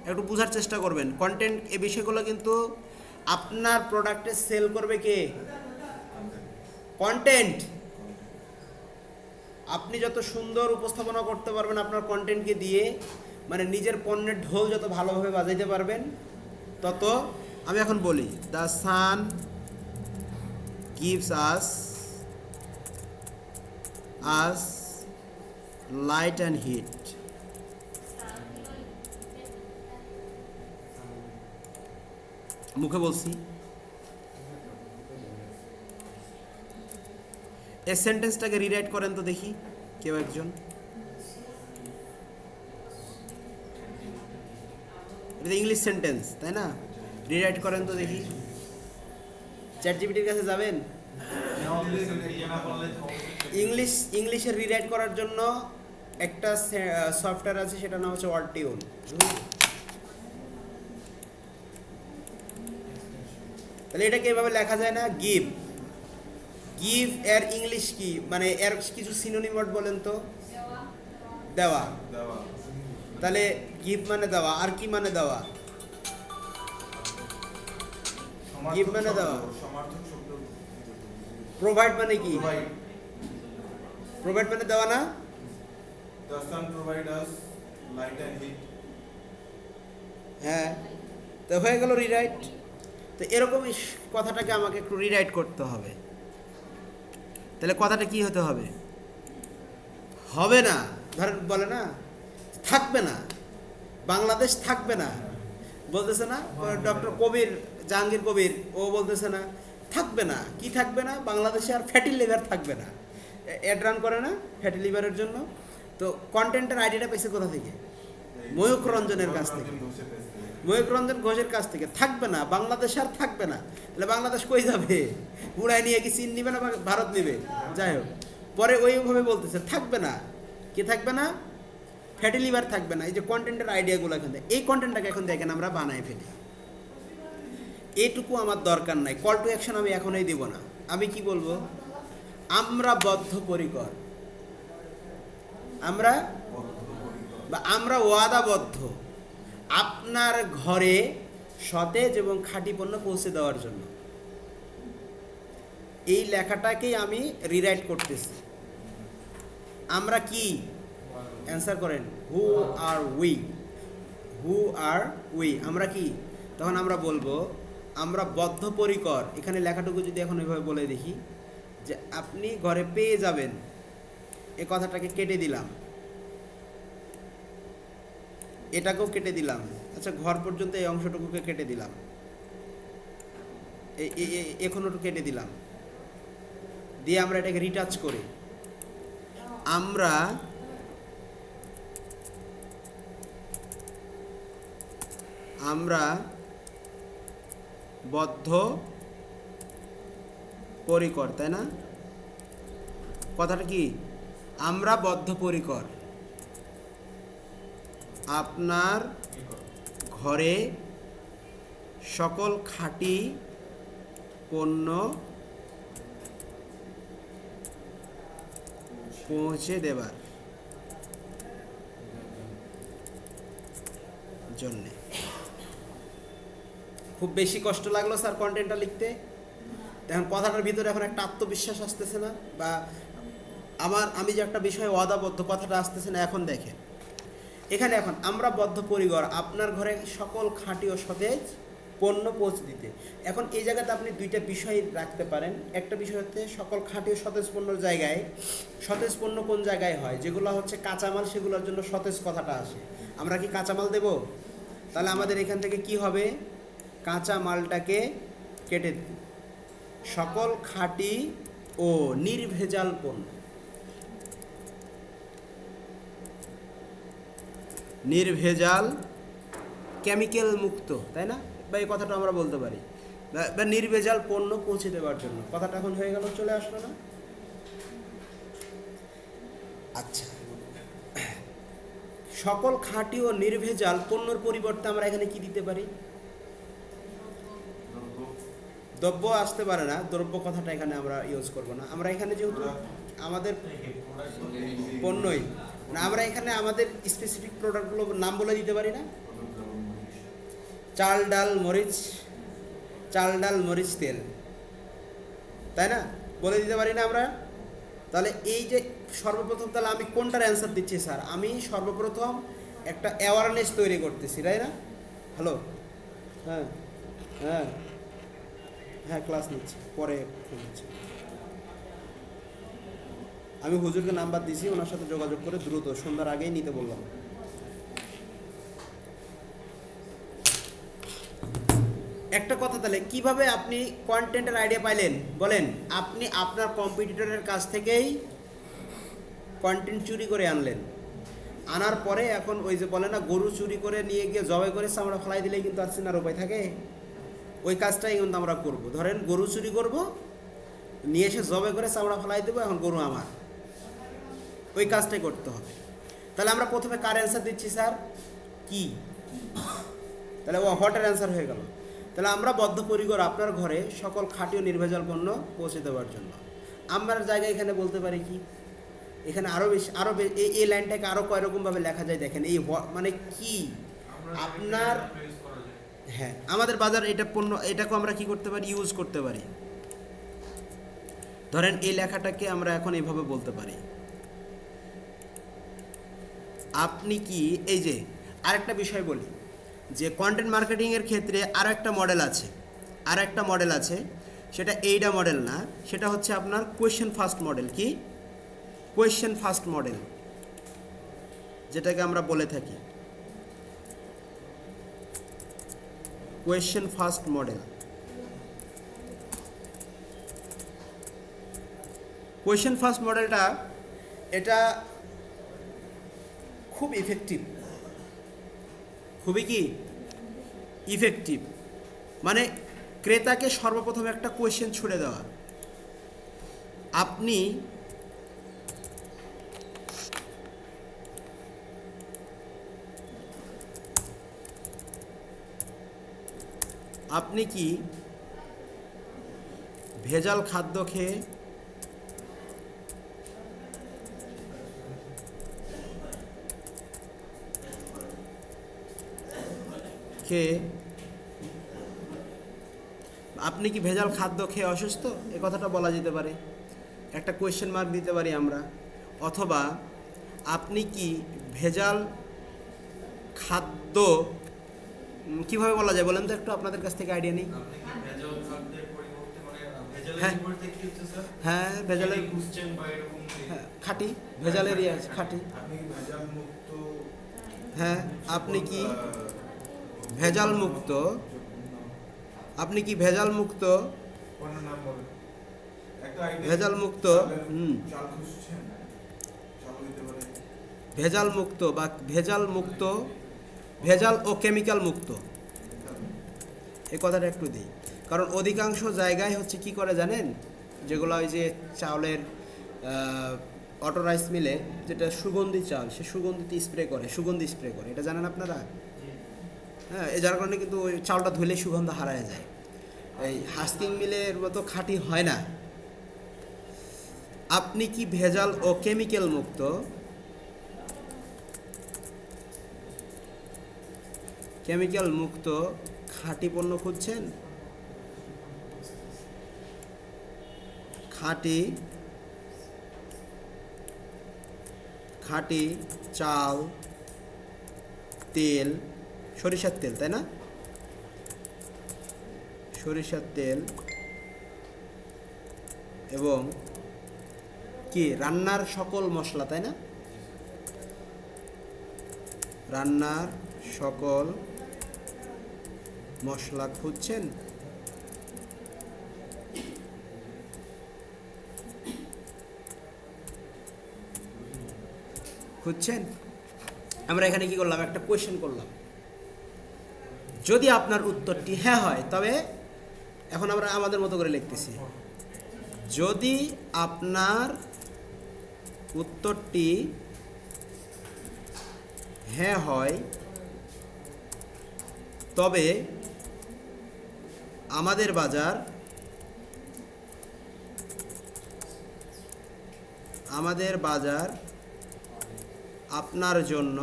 একটু বোঝার চেষ্টা করবেন। কন্টেন্ট এই বিষয়গুলো কিন্তু আপনার প্রোডাক্টে সেল করবে কে? কন্টেন্ট। আপনি যত সুন্দর উপস্থাপনা করতে পারবেন আপনার কন্টেন্টকে দিয়ে, মানে নিজের পণ্যের ঢোল যত ভালোভাবে বাজাইতে পারবেন, তত। আমি এখন বলি the sun gives us light and heat. মুখে বলছি। এই সেন্টেন্সটাকে রিরাইট করেন তো দেখি কেউ একজন। এটা ইংলিশ সেন্টেন্স, তাই না? রিরাইট করেন তো দেখি। চ্যাটজিপিটির কাছে যাবেন। ইংলিশে রিরাইট করার জন্য একটা সফটওয়্যার আছে, সেটার নাম হচ্ছে ওয়ার্ডটিউন। তাহলে এটাকে এভাবে লেখা যায় না? গিভ এর ইংলিশ কি, মানে এর কিছু সিনোনিম ওয়ার্ড বলেন তো? দেওয়া। তাহলে গিভ মানে দেওয়া, আর কি মানে দেওয়া? গিভ মানে দেওয়া। প্রোভাইড মানে কি? প্রোভাইড মানে দেওয়া না? The sun provide us light and heat. হ্যাঁ, তো হয়ে গেল রিরাইট। তো এরকমই কথাটাকে আমাকে একটু রিরাইট করতে হবে। তাহলে কথাটা কি হতে হবে? হবে না, ধরেন বলে না থাকবে না, বাংলাদেশ থাকবে না, বলতেছে না ডক্টর কবির, জাহাঙ্গীর কবির, ও বলতেছে না থাকবে না, কি থাকবে না, বাংলাদেশে আর ফ্যাটি লিভার থাকবে না, অ্যাড রান করে না ফ্যাটি লিভারের জন্য। তো কন্টেন্টের আইডিয়াটা পেয়েছে কোথা থেকে? ময়ূক রঞ্জনের কাছ থেকে, ময়ূক রঞ্জন ঘোষের কাছ থেকে। থাকবে না, বাংলাদেশ আর থাকবে না, তাহলে বাংলাদেশ কই যাবে? উড়াই নিয়ে কি চীন নিবে না ভারত নিবে? যাই হোক, পরে ওইভাবে বলতেছে থাকবে না, কি থাকবে না, ফ্যাটি লিভার থাকবে না। এই যে কন্টেন্টের আইডিয়াগুলো এখান থেকে, এই কন্টেন্টটাকে এখন দেখেন আমরা বানাই ফেলি, এইটুকু আমার দরকার নাই। কল টু অ্যাকশন আমি এখনই দিব না। আমি কি বলবো? আমরা বদ্ধপরিকর, আমরা বা আমরা ওয়াদাবদ্ধ আপনার ঘরে সতেজ এবং খাঁটি পণ্য পৌঁছে দেওয়ার জন্য। এই লেখাটাকেই আমি রিরাইট করতেছি। আমরা কি? অ্যান্সার করেন, হু আর উই, হু আর উই, আমরা কি? তখন আমরা বলবো আমরা বদ্ধপরিকর। এখানে লেখাটুকু যদি এখন এভাবে বলে দেখি যে আপনি ঘরে পেয়ে যাবেন, এ কথাটাকে কেটে দিলাম, এটাকেও কেটে দিলাম, আচ্ছা ঘর পর্যন্ত এই অংশটুকুকে কেটে দিলাম, এখনোটু কেটে দিলাম, দিয়ে আমরা এটাকে রিটাচ করি। আমরা বদ্ধ পরিকর, তাই না? কথাটা কি? আমরা বদ্ধপরিকর আপনার ঘরে সকল খাঁটি পণ্য পৌঁছে দেবার জন্যে। খুব বেশি কষ্ট লাগলো স্যার কন্টেন্টটা লিখতে? দেখেন কথাটার ভিতরে এখন একটা আত্মবিশ্বাস আসতেছে না, বা আমি যে একটা বিষয়ে ওয়াদাবদ্ধ কথাটা আসতেছে না। এখন দেখেন এখানে, এখন আমরা বদ্ধপরিকর আপনার ঘরে সকল খাঁটি ও সতেজ পণ্য পৌঁছে দিতে। এখন এই জায়গাতে আপনি দুইটা বিষয় রাখতে পারেন। একটা বিষয় হচ্ছে সকল খাঁটি ও সতেজ পণ্যর জায়গায়, সতেজ পণ্য কোন জায়গায় হয়? যেগুলো হচ্ছে কাঁচামাল, সেগুলোর জন্য সতেজ কথাটা আসে। আমরা কি কাঁচামাল দেব? তাহলে আমাদের এখান থেকে কি হবে? কাঁচা মালটাকে কেটে দিন, সকল খাঁটি ও নির্ভেজাল পণ্য, নির্ভেজাল কেমিক্যাল মুক্ত, তাই না? বা এই কথাটা আমরা বলতে পারি, বা নির্ভেজাল পণ্য পৌঁছে দেওয়ার জন্য। কথাটা এখন হয়ে গেল, চলে আসলো না? আচ্ছা, সকল খাঁটি ও নির্ভেজাল পণ্যর পরিবর্তে আমরা এখানে কি দিতে পারি? দ্রব্য আসতে পারে না, দ্রব্য কথাটা এখানে আমরা ইউজ করব না। আমরা এখানে যেহেতু আমাদের পণ্যই না, আমরা এখানে আমাদের স্পেসিফিক প্রোডাক্টগুলো নাম বলে দিতে পারি না? চাল ডাল মরিচ তেল, তাই না? বলে দিতে পারি না আমরা? তাহলে এই যে সর্বপ্রথম, তাহলে আমি কোনটার অ্যান্সার দিচ্ছি স্যার? আমি সর্বপ্রথম একটা অ্যাওয়ারনেস তৈরি করতেছি, তাই না? হ্যালো, হ্যাঁ হ্যাঁ হ্যাঁ, ক্লাস নিচ্ছি, পরে ফোন নিচ্ছি। আমি হুজুরকে নাম্বার দিয়েছি, ওনার সাথে যোগাযোগ করে দ্রুত সন্ধ্যার আগেই নিতে বললাম। একটা কথা, তাহলে কিভাবে আপনি কন্টেন্টের আইডিয়া পাইলেন বলেন? আপনি আপনার কম্পিটিটরের কাছ থেকেই কন্টেন্ট চুরি করে আনলেন, আনার পরে এখন ওই যে বলে না, গরু চুরি করে নিয়ে গিয়ে জবাই করে চামড়া ফেলাই দিলেই কিন্তু আর চেনার উপায় থাকে। ওই কাজটাই কিন্তু আমরা করব। ধরেন গরু চুরি করব, নিয়ে এসে জবাই করে চামড়া ফেলাই দেবো, এখন গরু আমার, ওই কাজটাই করতে হবে। তাহলে আমরা প্রথমে কার অ্যান্সার দিচ্ছি স্যার? কি? তাহলে ও হটের অ্যান্সার হয়ে গেল। তাহলে আমরা বদ্ধপরিকর আপনার ঘরে সকল খাঁটি ও নির্ভেজাল পণ্য পৌঁছে দেওয়ার জন্য। আমার জায়গায় এখানে বলতে পারি কি, এখানে আরও বেশি, এই লাইনটাকে আরও কয় রকমভাবে লেখা যায় দেখেন। এই মানে কি আপনার, হ্যাঁ, আমাদের বাজার এটা পণ্য, এটাকেও আমরা কি করতে পারি? ইউজ করতে পারি। ধরেন এই লেখাটাকে আমরা এখন এইভাবে বলতে পারি, আপনি কি, এই যে আরেকটা বিষয় বলি যে কন্টেন্ট মার্কেটিংয়ের ক্ষেত্রে আরও একটা মডেল আছে, সেটা এইটা মডেল না, সেটা হচ্ছে আপনার কোয়েশ্চেন ফার্স্ট মডেল। কি? Question first model. যেটাকে আমরা বলে থাকি question first model. Question first মডেলটা এটা খুব ইফেক্টিভ, খুবই কি ইফেক্টিভ, মানে ক্রেতাকে সর্বপ্রথম একটা কোয়েশ্চেন ছুড়ে দেওয়া। আপনি কি ভেজাল খাদ্য খেয়ে আপনি কি ভেজাল খাদ্য খেয়ে অসুস্থ, এ কথাটা বলা যেতে পারে, একটা কোয়েশ্চেন মার্ক দিতে পারি আমরা। অথবা আপনি কি ভেজাল খাদ্য, কিভাবে বলা যায় বলেন তো একটু, আপনাদের কাছ থেকে আইডিয়া নেই। আপনি কি ভেজাল খাদ্যের পরিবর্তে মানে ভেজালের হ্যাঁ। পরিবর্তে কি হচ্ছে স্যার? হ্যাঁ ভেজালের, খুঁজছেন বা এরকম হ্যাঁ খাঁটি ভেজালের ইয়ে আছে, খাঁটি। আপনি কি ভেজাল মুক্ত হ্যাঁ আপনি কি ভেজাল মুক্ত, আপনি কি ভেজাল মুক্ত, পণ্যের নাম বলেন, একটা আইডিয়া। ভেজাল মুক্ত, চাল খুঁজছেন, চাল দিতে পারে। ভেজাল মুক্ত বা ভেজাল মুক্ত, ভেজাল ও কেমিক্যাল মুক্ত, এই কথাটা একটু দিই। কারণ অধিকাংশ জায়গায় হচ্ছে কি করে জানেন, যেগুলো ওই যে চাউলের অটো রাইস মিলে যেটা সুগন্ধি চাল, সে সুগন্ধিতে স্প্রে করে, সুগন্ধি স্প্রে করে, এটা জানেন আপনারা? হ্যাঁ, এ যার কারণে কিন্তু ওই চালটা ধুলে সুগন্ধ হারায় যায়। এই হাস্কিং মিলের মতো খাঁটি হয় না। আপনি কি ভেজাল ও কেমিক্যাল মুক্ত, কেমিক্যাল মুক্ত খাঁটি পণ্য খুঁজছেন? খাঁটি খাঁটি চাল, তেল, সরিষার তেল, তাই না? সরিষার তেল এবং কি রান্নার সকল মশলা, তাই না? রান্নার সকল মশলা খুঁজছেন? খুঁজছেন? আমরা এখানে কি করলাম, একটা কোয়েশ্চেন করলাম। যদি আপনার উত্তরটি হ্যাঁ হয় তবে এখন আমরা আমাদের মতো করে লিখতেছি, যদি আপনার উত্তরটি হ্যাঁ হয় তবে আমাদের বাজার আপনার জন্য,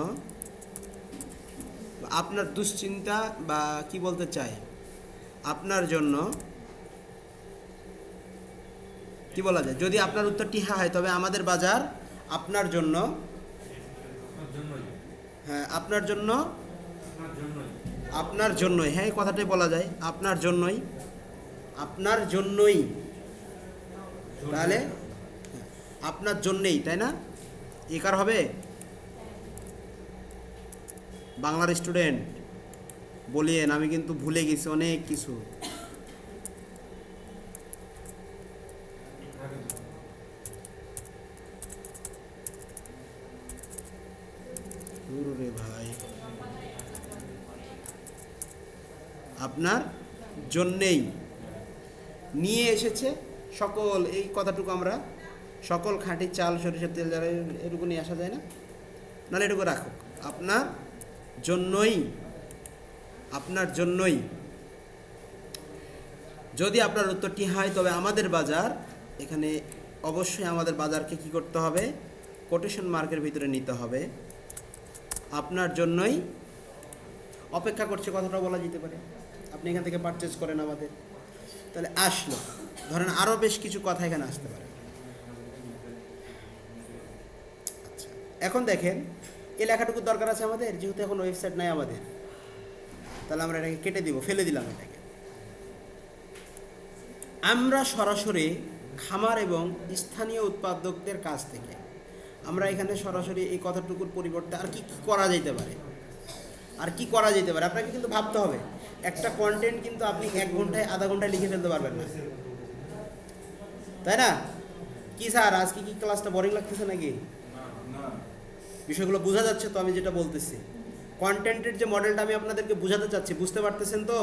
আপনার দুশ্চিন্তা বা কি বলতে চাই, আপনার জন্য কি বলা যায়, যদি আপনার উত্তরটি হ্যাঁ হয় তবে আমাদের বাজার আপনার জন্য, হ্যাঁ আপনার জন্য, আপনার জন্যই, হ্যাঁ এই কথাটাই বলা যায়, আপনার জন্যই, আপনার জন্যই, তাহলে আপনার জন্যই, তাই না? একার হবে বাংলার স্টুডেন্ট বলিয়েন, আমি কিন্তু ভুলে গেছি অনেক কিছু। রে ভাই, আপনার জন্যেই নিয়ে এসেছে সকল, এই কথাটুকু আমরা সকল খাঁটি চাল, সরিষার তেল, যারা এটুকু নিয়ে আসা যায় না, নাহলে এটুকু রাখো, আপনার জন্যই, আপনার জন্যই। যদি আপনার উত্তরটি হয় তবে আমাদের বাজার, এখানে অবশ্যই আমাদের বাজারকে কি করতে হবে, কোটেশন মার্কের ভিতরে নিতে হবে। আপনার জন্যই অপেক্ষা করছে কথাটা বলা যেতে পারে। আপনি এখান থেকে পারচেজ করেন আমাদের, তাহলে আসলো, ধরেন আরও বেশ কিছু কথা এখানে আসতে পারে। আচ্ছা, এখন দেখেন এই লেখাটুকুর দরকার আছে আমাদের, যেহেতু এখন ওয়েবসাইট নাই আমাদের, তাহলে আমরা এটাকে কেটে দিব, ফেলে দিলাম এটাকে। আমরা সরাসরি খামার এবং স্থানীয় উৎপাদকদের কাছ থেকে আমরা এখানে সরাসরি এই কথাটুকুর পরিবর্তে আর কি কি করা যেতে পারে, আর কি করা যেতে পারে আপনাকে কিন্তু ভাবতে হবে। একটা কন্টেন্ট কিন্তু আপনি 1 ঘন্টায় আধা ঘন্টায় লিখে ফেলতে পারবেন না, তাই না? কি স্যার আজকে কি ক্লাসটা বোরিং লাগতেছে নাকি? না বিষয়গুলো বোঝা যাচ্ছে তো আমি যেটা বলতেছি? কন্টেন্টের যে মডেলটা আমি আপনাদেরকে বোঝাতে চাচ্ছি, বুঝতে পারতেছেন তো?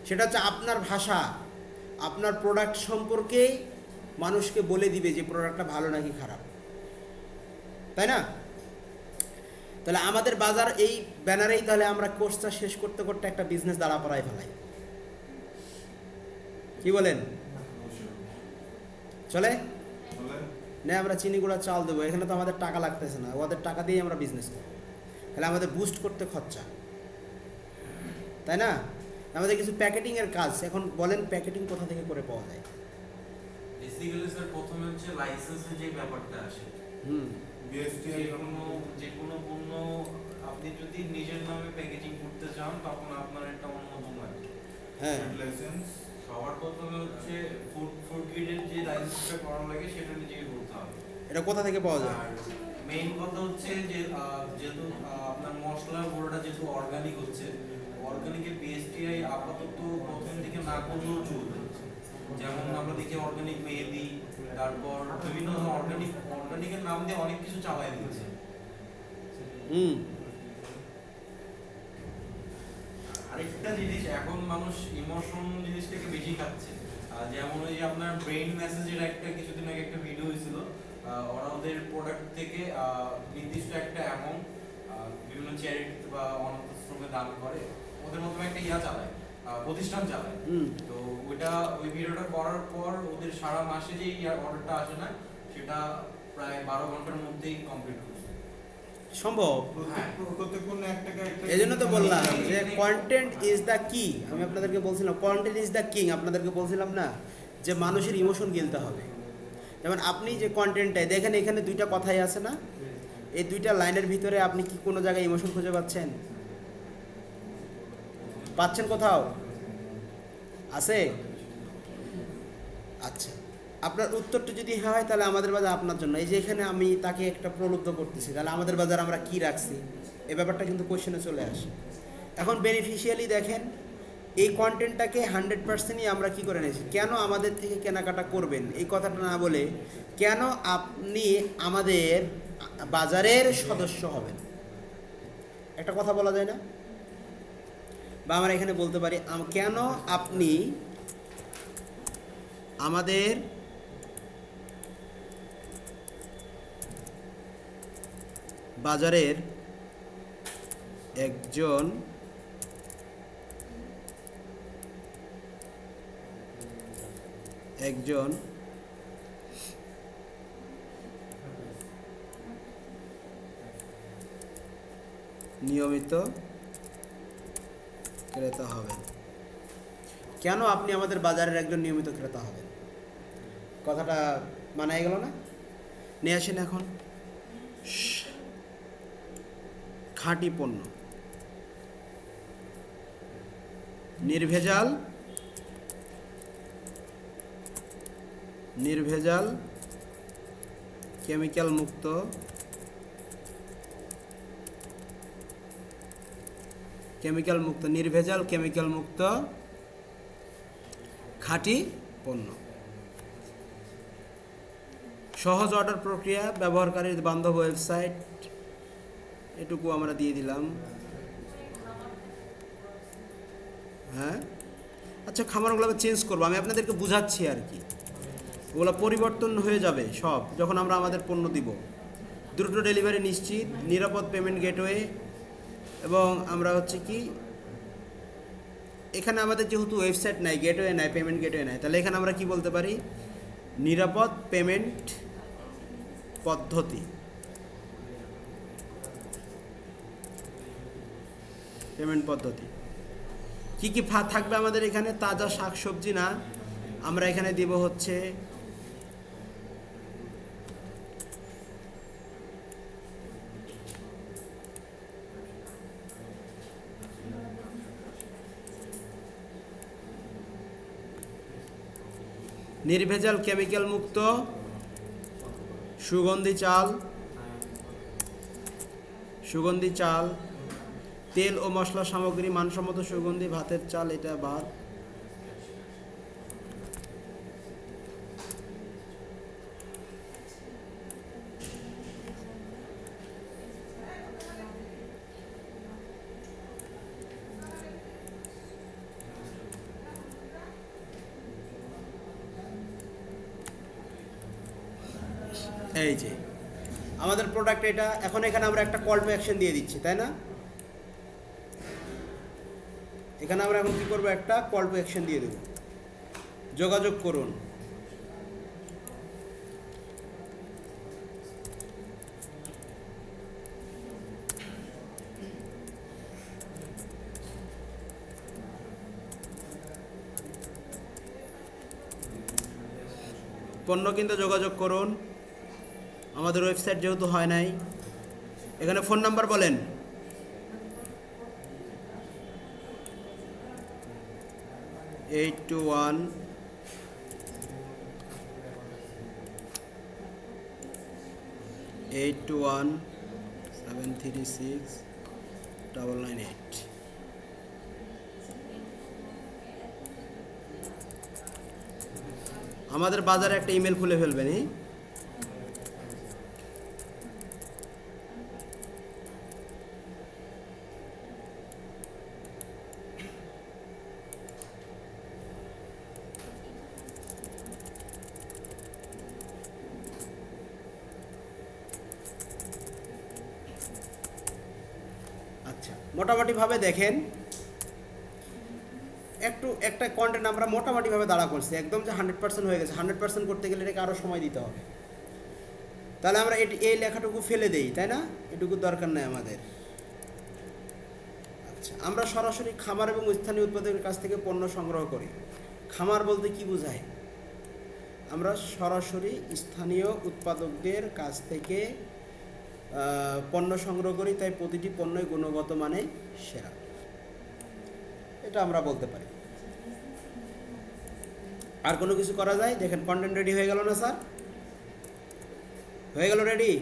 সেটা হচ্ছে আপনার ভাষা, আপনার প্রোডাক্ট সম্পর্কে মানুষকে বলে দিবে যে প্রোডাক্টটা ভালো নাকি খারাপ, তাই না? তাহলে আমাদের বাজার এই ব্যানারেই তাহলে আমরা কোর্সটা শেষ করতে করতে একটা বিজনেস দাঁড়া করায় ফেলাই, কি বলেন? অবশ্যই চলে বলেন। না? আমরা চিনি গুঁড়া চাল দেবো, এখানে তো আমাদের টাকা লাগতেছে না, ওদের টাকা দিয়েই আমরা বিজনেস করবো। তাহলে আমাদের বুস্ট করতে খরচা, তাই না? আমাদের কিছু প্যাকেটিংয়ের কাজ, এখন বলেন প্যাকেটিং কোথা থেকে করে পাওয়া যায়? বেসিক্যালি স্যার প্রথমে হচ্ছে লাইসেন্সের যে ব্যাপারটা আসে, হুম, বিএসটিআই যে কোনো পণ্য আপনি যদি নিজের নামে প্যাকেজিং করতে চান তখন আপনার একটা অনুমোদন লাগবে। হ্যাঁ, লাইসেন্স সবার প্রথমে হচ্ছে ফুড গ্রেডের যে লাইসেন্সটা করানো লাগে সেটা নিজেই করতে হবে। এটা কোথা থেকে পাওয়া যায়? আর মেইন কথা হচ্ছে যে যেহেতু আপনার মশলা গুঁড়োটা যেহেতু অর্গানিক হচ্ছে, অর্গানিকের বিএসটিআই আপাতত প্রথম দিকে না করলেও চলবে। যেমন আমরা দেখি অর্গানিক মেহেদি, তারপর বিভিন্ন অর্গানিকের নাম দিয়ে অনেক কিছু চালাই দিচ্ছে। হুম, আরেকটা জিনিস, এখন মানুষ ইমোশন জিনিসটাকে বেশি খাচ্ছে। যেমন ওই যে আপনার ব্রেইন মেসেজের একটা কিছুদিন আগে একটা ভিডিও হয়েছিল, ওরা ওদের প্রোডাক্ট থেকে নির্দিষ্ট একটা অ্যামাউন্ট বিভিন্ন চ্যারিটি বা অনাথাশ্রমে দান করে, ওদের মতো একটা চালায়, প্রতিষ্ঠান চালায়। হুম, তো ওই ভিডিওটা করার পর ওদের সারা মাসে যে অর্ডারটা আসে না, সেটা প্রায় 12 ঘন্টার মধ্যেই কমপ্লিট করছে। সম্ভব। প্রত্যেক পণ্য 1 টাকা এই জন্য তো বললাম যে কন্টেন্ট ইজ দ্য কি। আমি আপনাদেরকে বলছিলাম কন্টেন্ট ইজ দ্য কিং, আপনাদেরকে বলছিলাম না যে মানুষের ইমোশন গিলতে হবে। যেমন আপনি যে কন্টেন্টটাই দেখেন, এখানে 2টা কথাই আছে না, এই 2টা লাইনের ভিতরে আপনি কি কোনো জায়গায় ইমোশন খুঁজে পাচ্ছেন? পাচ্ছেন কোথাও? আছে? আচ্ছা, আপনার উত্তরটা যদি হ্যাঁ হয় তাহলে আমাদের বাজার আপনার জন্য। এই যে এখানে আমি তাকে একটা প্রলুব্ধ করতেছি, তাহলে আমাদের বাজার আমরা কি রাখছি, এই ব্যাপারটা কিন্তু কোশ্চেনে চলে আসে। এখন বেনিফিশিয়ালি দেখেন, এই কন্টেন্টটাকে 100%ই আমরা কি করে নিয়েছি। কেন আমাদের থেকে কেনাকাটা করবেন এই কথাটা না বলে, কেন আপনি আমাদের বাজারের সদস্য হবেন, একটা কথা বলা যায় না? বা আমরা এখানে বলতে পারি কেন আপনি আমাদের বাজারের একজন নিয়মিত ক্রেতা হবেন। কেন আপনি আমাদের বাজারের একজন নিয়মিত ক্রেতা হবেন? কথাটা মানায় গেল না? নিয়ে আসেন এখন খাঁটি পণ্য, নির্ভেজাল কেমিক্যাল মুক্ত নির্ভেজাল কেমিক্যাল মুক্ত খাঁটি পণ্য। সহজ অর্ডার প্রক্রিয়া, ব্যবহারকারীর বান্ধব ওয়েবসাইট, এটুকু আমরা দিয়ে দিলাম। হ্যাঁ, আচ্ছা, খামারগুলো চেঞ্জ করবো, আমি আপনাদেরকে বুঝাচ্ছি আর কি। ওগুলো পরিবর্তন হয়ে যাবে সব যখন আমরা আমাদের পণ্য দিব। দ্রুত ডেলিভারি নিশ্চিত, নিরাপদ পেমেন্ট গেটওয়ে, এবং আমরা হচ্ছে কি এখানে আমাদের যেহেতু ওয়েবসাইট নাই, গেটওয়ে নাই, পেমেন্ট গেটওয়ে নাই, তাহলে এখানে আমরা কি বলতে পারি? নিরাপদ পেমেন্ট পদ্ধতি। কি কি থাকবে আমাদের এখানে? তাজা শাকসবজি না, আমরা এখানে দিব হচ্ছে নির্ভেজাল কেমিক্যাল মুক্ত সুগন্ধি চাল, সুগন্ধি চাল, তেল ও মশলা সামগ্রী, মানসম্মত সুগন্ধি ভাতের চাল, এটা ভাত। এই যে আমাদের প্রোডাক্ট এটা। এখন এখানে আমরা একটা কল টু অ্যাকশন দিয়ে দিচ্ছি, তাই না? এখানে আমরা এখন কি করব, একটা কল টু অ্যাকশন দিয়ে দেব, যোগাযোগ করুন। পণ্য কিনতে যোগাযোগ করুন। আমাদের ওয়েবসাইট যেহেতু হয় নাই, এখানে ফোন নাম্বার বলেন। Eight two one 7369998। আমাদের বাজারে একটা ইমেল খুলে ফেলবেন। আচ্ছা, মোটামুটিভাবে দেখেন, একটা কন্টেন্ট আমরা মোটামুটিভাবে দাঁড়া করছি, একদম যে 100% হয়ে গেছে। 100% করতে গেলে এটাকে আরও সময় দিতে হবে। তাহলে আমরা এই লেখাটুকু ফেলে দেই, তাই না? এটুকু দরকার নেই আমাদের। আচ্ছা, আমরা সরাসরি খামার এবং স্থানীয় উৎপাদকের কাছ থেকে পণ্য সংগ্রহ করি। খামার বলতে কি বোঝায়? আমরা সরাসরি স্থানীয় উৎপাদকদের কাছ থেকে পণ্য সংগ্রহ করি, তাই প্রতিটি পণ্যই গুণগত মানে সেরা, এটা আমরা বলতে পারি। আর কোনো কিছু করা যায়? দেখেন কন্টেন্ট রেডি হয়ে গেল না স্যার? হয়ে গেল রেডি?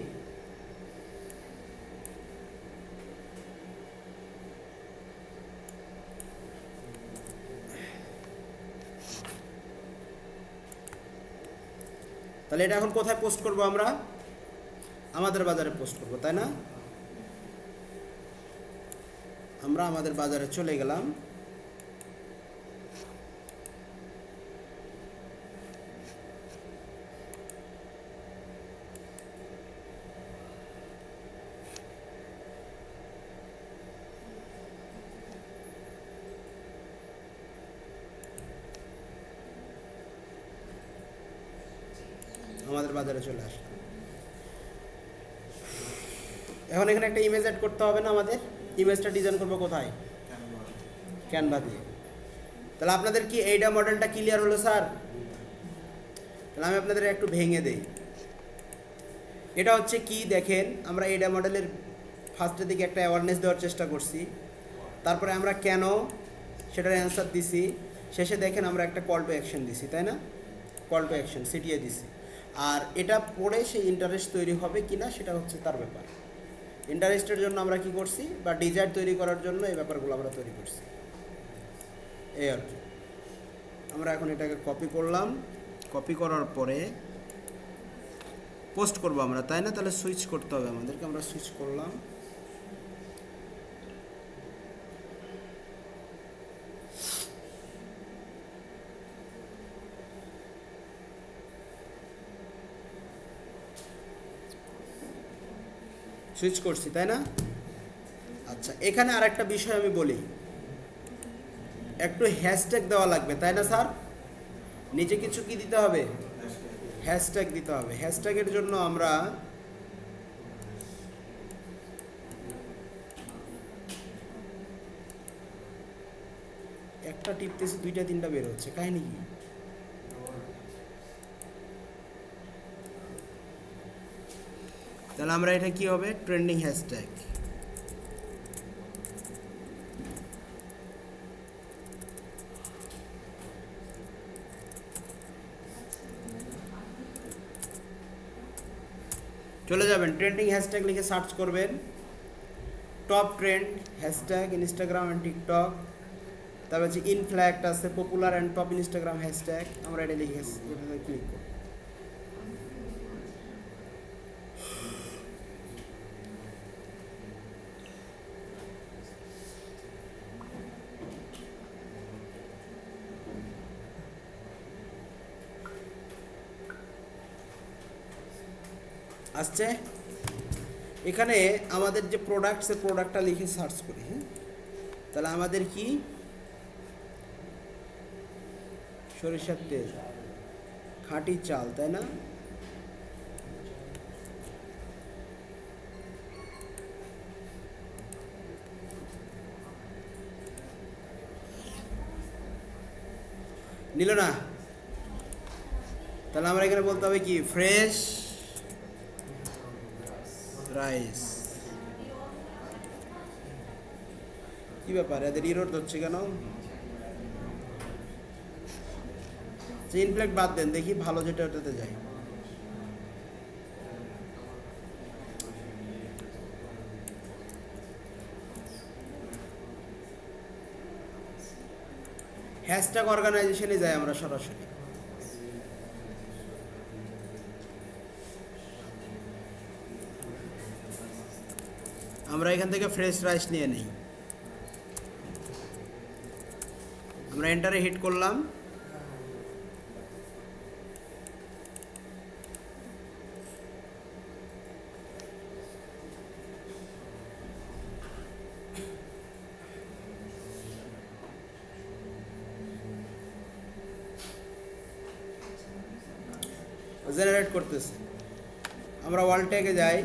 তাহলে এটা এখন কোথায় পোস্ট করব? আমরা আমাদের বাজারে পোস্ট করব, তাই না? আমরা আমাদের বাজারে চলে গেলাম। আমাদের বাজারে চলে আসলাম। এখন এখানে একটা ইমেজ অ্যাড করতে হবে না? আমাদের ইমেজটা ডিজাইন করবো কোথায়? ক্যানভা দিয়ে। তাহলে আপনাদের কি এইটা মডেলটা ক্লিয়ার হলো স্যার? তাহলে আমি আপনাদের একটু ভেঙে দেই। এটা হচ্ছে কি দেখেন, আমরা এইটা মডেলের ফার্স্টের দিকে একটা অ্যাওয়ারনেস দেওয়ার চেষ্টা করছি, তারপরে আমরা কেন সেটার অ্যান্সার দিছি, শেষে দেখেন আমরা একটা কল টু অ্যাকশন দিছি, তাই না? কল টু অ্যাকশন সিটিয়ে দিছি। আর এটা পড়ে সেই ইন্টারেস্ট তৈরি হবে কি না সেটা হচ্ছে তার ব্যাপার। ইন্টারেস্টের জন্য আমরা কি করছি, বা ডিজায়ার তৈরি করার জন্য এই ব্যাপারগুলো আমরা তৈরি করছি, এই আর কি। আমরা এখন এটাকে কপি করলাম, কপি করার পরে পোস্ট করব আমরা, তাই না? তাহলে সুইচ করতে হবে আমাদেরকে। আমরা সুইচ করলাম। সুইচ করছি, তাই না? আচ্ছা, এখানে আর একটা বিষয় আমি বলি, একটু হ্যাশট্যাগ দেওয়া লাগবে, তাই না স্যার? নিচে কিছু কি দিতে হবে? হ্যাশট্যাগ দিতে হবে। হ্যাশট্যাগের জন্য আমরা একটা টিপতেছি, দুইটা তিনটা বের হচ্ছে, কাহিনী কি? তাহলে আমরা এটা কি হবে? Trending hashtag. চলে যাবেন ট্রেন্ডিং হ্যাশট্যাগ লিখে সার্চ করবেন, top trend hashtag Instagram and TikTok. তারপর হচ্ছে ইনফ্ল্যাক্ট আছে, popular and top Instagram hashtag, আমরা এটা লিখে এটাতে ক্লিক করব। আসছে এখানে আমাদের যে প্রোডাক্টটা লিখে সার্চ করি, হ্যাঁ তাহলে আমাদের কি সরিষার তেল, খাঁটি চাল, তাই না? নিল না? তাহলে আমরা এখানে বলতে হবে কি, ফ্রেশ রাইস। কি ব্যাপার, এদের ইরোড হচ্ছে কেন? ইনফ্লেক্ট বাদ দেন, দেখি ভালো যেটা ওটাতে যাই। হ্যাশট্যাগ অর্গানাইজেশনে যাই আমরা সরাসরি। আমরা এখান থেকে ফ্রেশ রাইস নিয়ে নেই, আমরা এন্টারে হিট করলাম। জেনারেট করতেছে, আমরা ওয়াল ট্যাগে যাই,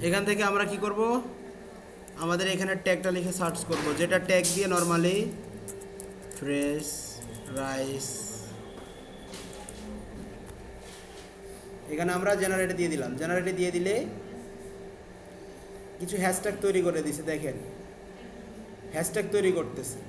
এখান থেকে আমরা কি করব, আমাদের এখানে ট্যাগটা লিখে সার্চ করব, যেটা ট্যাগ দিয়ে নরমালি ফ্রেশ রাইস, এখানে আমরা জেনারেটে দিয়ে দিলাম। জেনারেটে দিয়ে দিলে কিছু হ্যাশট্যাগ তৈরি করে দিছে, দেখেন হ্যাশট্যাগ তৈরি করতেছে।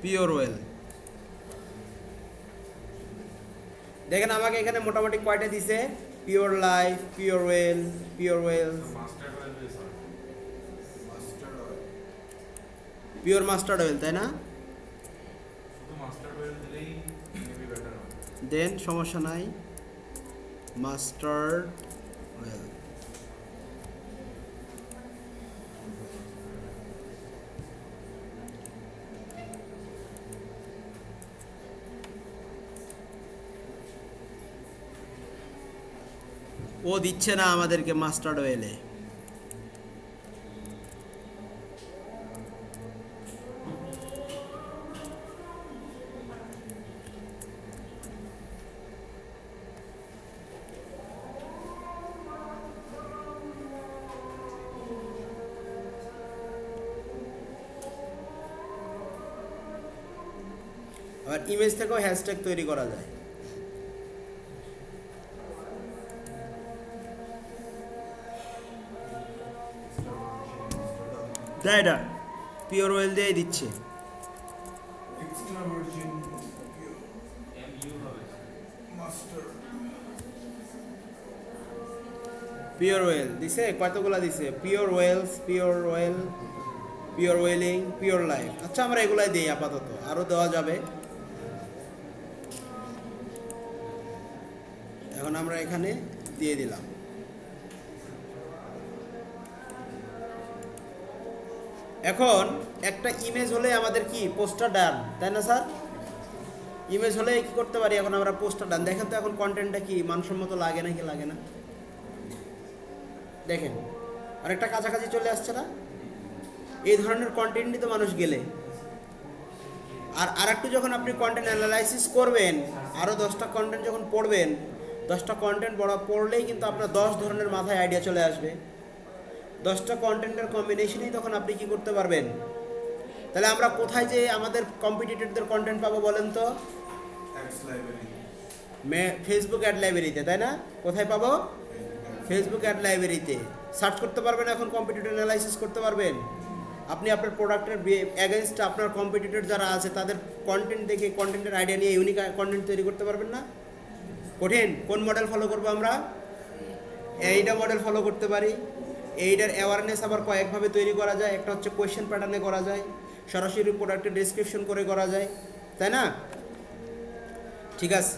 পিওর ওয়েল, দেখেন আমাকে এখানে মোটামুটি কয়টা দিছে, pure life, pure oil, pure well, mustard oil sir, mustard oil, pure mustard oil, তাই না? শুধু মাস্টার্ড অয়েল দিলেই মেবি বেটার হবে। দেন সমস্যা নাই, মাস্টার্ড অয়েল। ও দিচ্ছে না আমাদেরকে মাস্টার্ড অয়েলে, আবার ইমেজ থেকেও হ্যাশট্যাগ তৈরি করা যায়। তাই না, পিওর অয়েল দিয়ে দিচ্ছে। এক্সট্রা ভার্জিন এমইউ হবে মাস্টার্ড, পিওর ওয়েল দিছে, কতগুলা দিছে, pure oils, pure oil, pure oiling, pure life. আচ্ছা আমরা এগুলাই দিই আপাতত, আরও দেওয়া যাবে। এখন আমরা এখানে দিয়ে দিলাম। এখন একটা ইমেজ হলে আমাদের কি পোস্টটা ডান, তাই না স্যার? ইমেজ হলে কি করতে পারি, এখন আমরা পোস্টটা ডান। দেখেন তো এখন কন্টেন্টটা কি মানসম্মত লাগে নাকি লাগে না, দেখেন অনেকটা কাছাকাছি চলে আসছে না? এই ধরনের কন্টেন্টই তো মানুষ গেলে। আর আরেকটু যখন আপনি কন্টেন্ট অ্যানালাইসিস করবেন, আরও 10টা কন্টেন্ট যখন পড়বেন, 10টা কন্টেন্ট পড়লেই কিন্তু আপনার 10 ধরনের মাথায় আইডিয়া চলে আসবে। 10টা কন্টেন্টের কম্বিনেশনেই তখন আপনি কি করতে পারবেন। তাহলে আমরা কোথায় যে আমাদের কম্পিটিটরদের কন্টেন্ট পাবো বলেন তো? অ্যাডস লাইব্রেরি, ফেসবুক অ্যাড লাইব্রেরিতে, তাই না? কোথায় পাবো? ফেসবুক অ্যাড লাইব্রেরিতে সার্চ করতে পারবেন, এখন কম্পিটিটর অ্যানালাইসিস করতে পারবেন। আপনি আপনার প্রোডাক্টের এগেনস্টে আপনার কম্পিটিটর যারা আছে তাদের কন্টেন্ট দেখে, কন্টেন্টের আইডিয়া নিয়ে ইউনিক কন্টেন্ট তৈরি করতে পারবেন না? কঠিন? কোন মডেল ফলো করবো আমরা? এইটা মডেল ফলো করতে পারি। এইটার অ্যাওয়ারনেস আবার কয়েকভাবে তৈরি করা যায়। একটা হচ্ছে কোয়েশ্চেন প্যাটার্নে করা যায়, সরাসরি প্রোডাক্টের ডেসক্রিপশন করে করা যায়, তাই না? ঠিক আছে,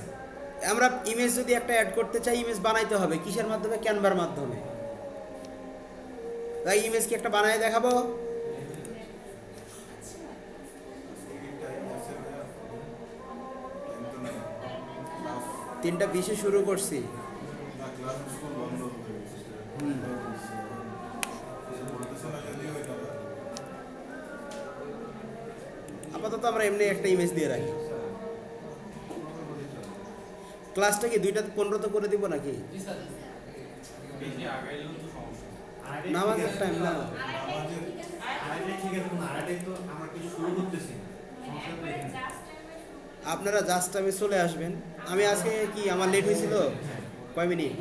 আমরা ইমেজ যদি একটা অ্যাড করতে চাই, ইমেজ বানাইতে হবে কিসের মাধ্যমে? ক্যানভার মাধ্যমে। তাই ইমেজ কি একটা বানায় দেখাবো? তিনটা 20-এ শুরু করছি। ক্লাস স্কুল বন্ধ হয়ে গেছে। বলতেছে না যদিও এটা আপাতত আমরা এমনি একটা ইমেজ দিয়ে রাখি। ক্লাসটা কি 2টা 15 করে দিব নাকি? বেশি আগাইলেও তো সমস্যা। না, আমাদের টাইম না। আপনারা জাস্ট টাইমে চলে আসবেন। আমি আজকে কি আমার লেট হয়েছিল কয় মিনিট?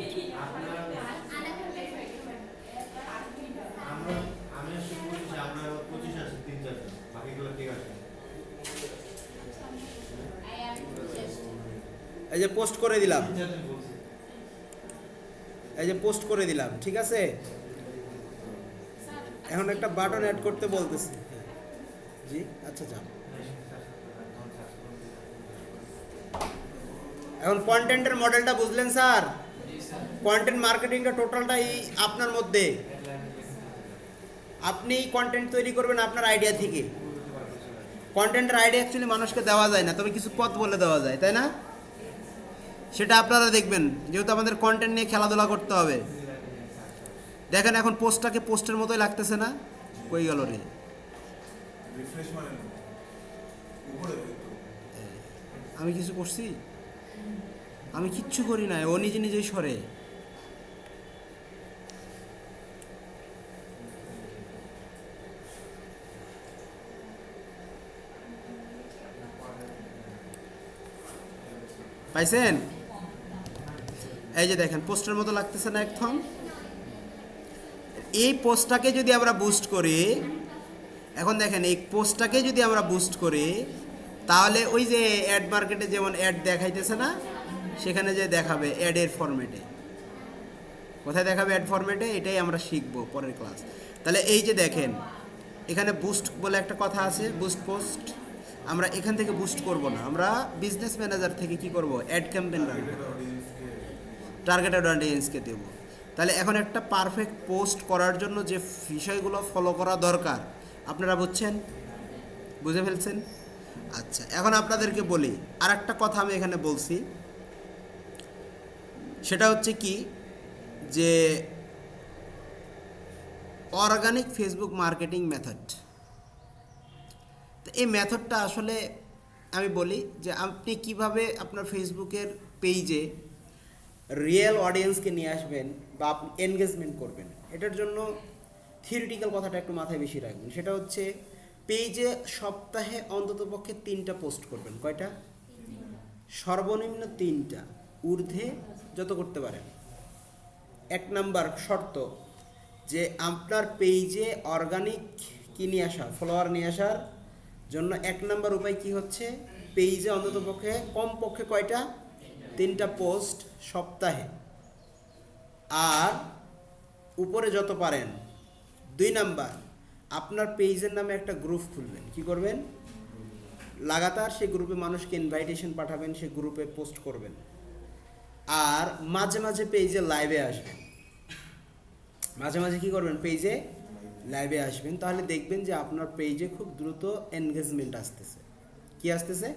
এই যে পোস্ট করে দিলাম, এই যে পোস্ট করে দিলাম, ঠিক আছে? এখন একটা বাটন অ্যাড করতে বলতেছি। জি আচ্ছা, যাও। এখন কন্টেন্টের মডেলটা বুঝলেন স্যার? কন্টেন্ট মার্কেটিংটা টোটালটাই আপনার মধ্যে। আপনি কন্টেন্ট তৈরি করবেন আপনার আইডিয়া থেকে। কন্টেন্টের আইডিয়া অ্যাকচুয়ালি মানুষকে দেওয়া যায় না, তবে কিছু পথ বলে দেওয়া যায়, তাই না? সেটা আপনারা দেখবেন, যেহেতু আমাদের কন্টেন্ট নিয়ে খেলাধুলা করতে হবে। দেখেন এখন পোস্টটাকে পোস্টের মতোই লাগতেছে না? কই গেল রে? রিফ্রেশ মানে উপরে আমি কিছু করছি? আমি কিচ্ছু করি না, ও নিজে নিজেই সরে। পাইছেন? এই যে দেখেন পোস্টের মতো লাগতেছে না একদম? এই পোস্টটাকে যদি আমরা বুস্ট করি, এখন দেখেন এই পোস্টটাকে যদি আমরা বুস্ট করি, তাহলে ওই যে অ্যাড মার্কেটে যেমন অ্যাড দেখাইতেছে না, সেখানে যে দেখাবে অ্যাডের ফরম্যাটে। কোথায় দেখাবে? অ্যাড ফরম্যাটে। এটাই আমরা শিখবো পরের ক্লাস। তাহলে এই যে দেখেন এখানে বুস্ট বলে একটা কথা আছে, বুস্ট পোস্ট। আমরা এখান থেকে বুস্ট করব না, আমরা বিজনেস ম্যানেজার থেকে কি করব? অ্যাড ক্যাম্পেইন রান করব, টার্গেটেড অডিয়েন্সকে দেব। তাহলে এখন একটা পারফেক্ট পোস্ট করার জন্য যে বিষয়গুলো ফলো করা দরকার আপনারা বুঝছেন? বুঝে ফেলছেন? আচ্ছা, এখন আপনাদেরকে বলি আর একটা কথা আমি এখানে বলছি, সেটা হচ্ছে কি যে অর্গানিক ফেসবুক মার্কেটিং মেথড। তো এই মেথডটা আসলে আমি বলি যে আপনি কিভাবে আপনার ফেসবুকের পেজে রিয়েল অডিয়েন্সকে নিয়ে আসবেন বা আপনি এনগেজমেন্ট করবেন। এটার জন্য থিওরিটিক্যাল কথাটা একটু মাথায় বেশি রাখবেন। সেটা হচ্ছে পেজে সপ্তাহে অন্ততপক্ষে 3টা পোস্ট করবেন। কয়টা? সর্বনিম্ন 3টা, ঊর্ধ্বে যত করতে পারেন। 1 নাম্বার শর্ত যে আপনার পেজে অর্গানিক কি নিয়ে আসা, ফলোয়ার নিয়ে আসার জন্য 1 নাম্বার উপায় কি হচ্ছে? পেজে অন্ততপক্ষে কমপক্ষে কয়টা? 3টা পোস্ট সপ্তাহে। আর উপরে যত পারেন। 2 নাম্বার, আপনার পেজের নামে একটা গ্রুপ খুলবেন। কি করবেন? লাগাতার সেই গ্রুপে মানুষকে ইনভাইটেশন পাঠাবেন, সেই গ্রুপে পোস্ট করবেন। আর মাঝে মাঝে পেজে লাইভে আসবেন, মাঝে মাঝে কি করবেন, পেজে লাইভে আসবেন, তাহলে দেখবেন যে আপনার পেজে খুব দ্রুত এনগেজমেন্ট আসতেছে। কি আসতেছে?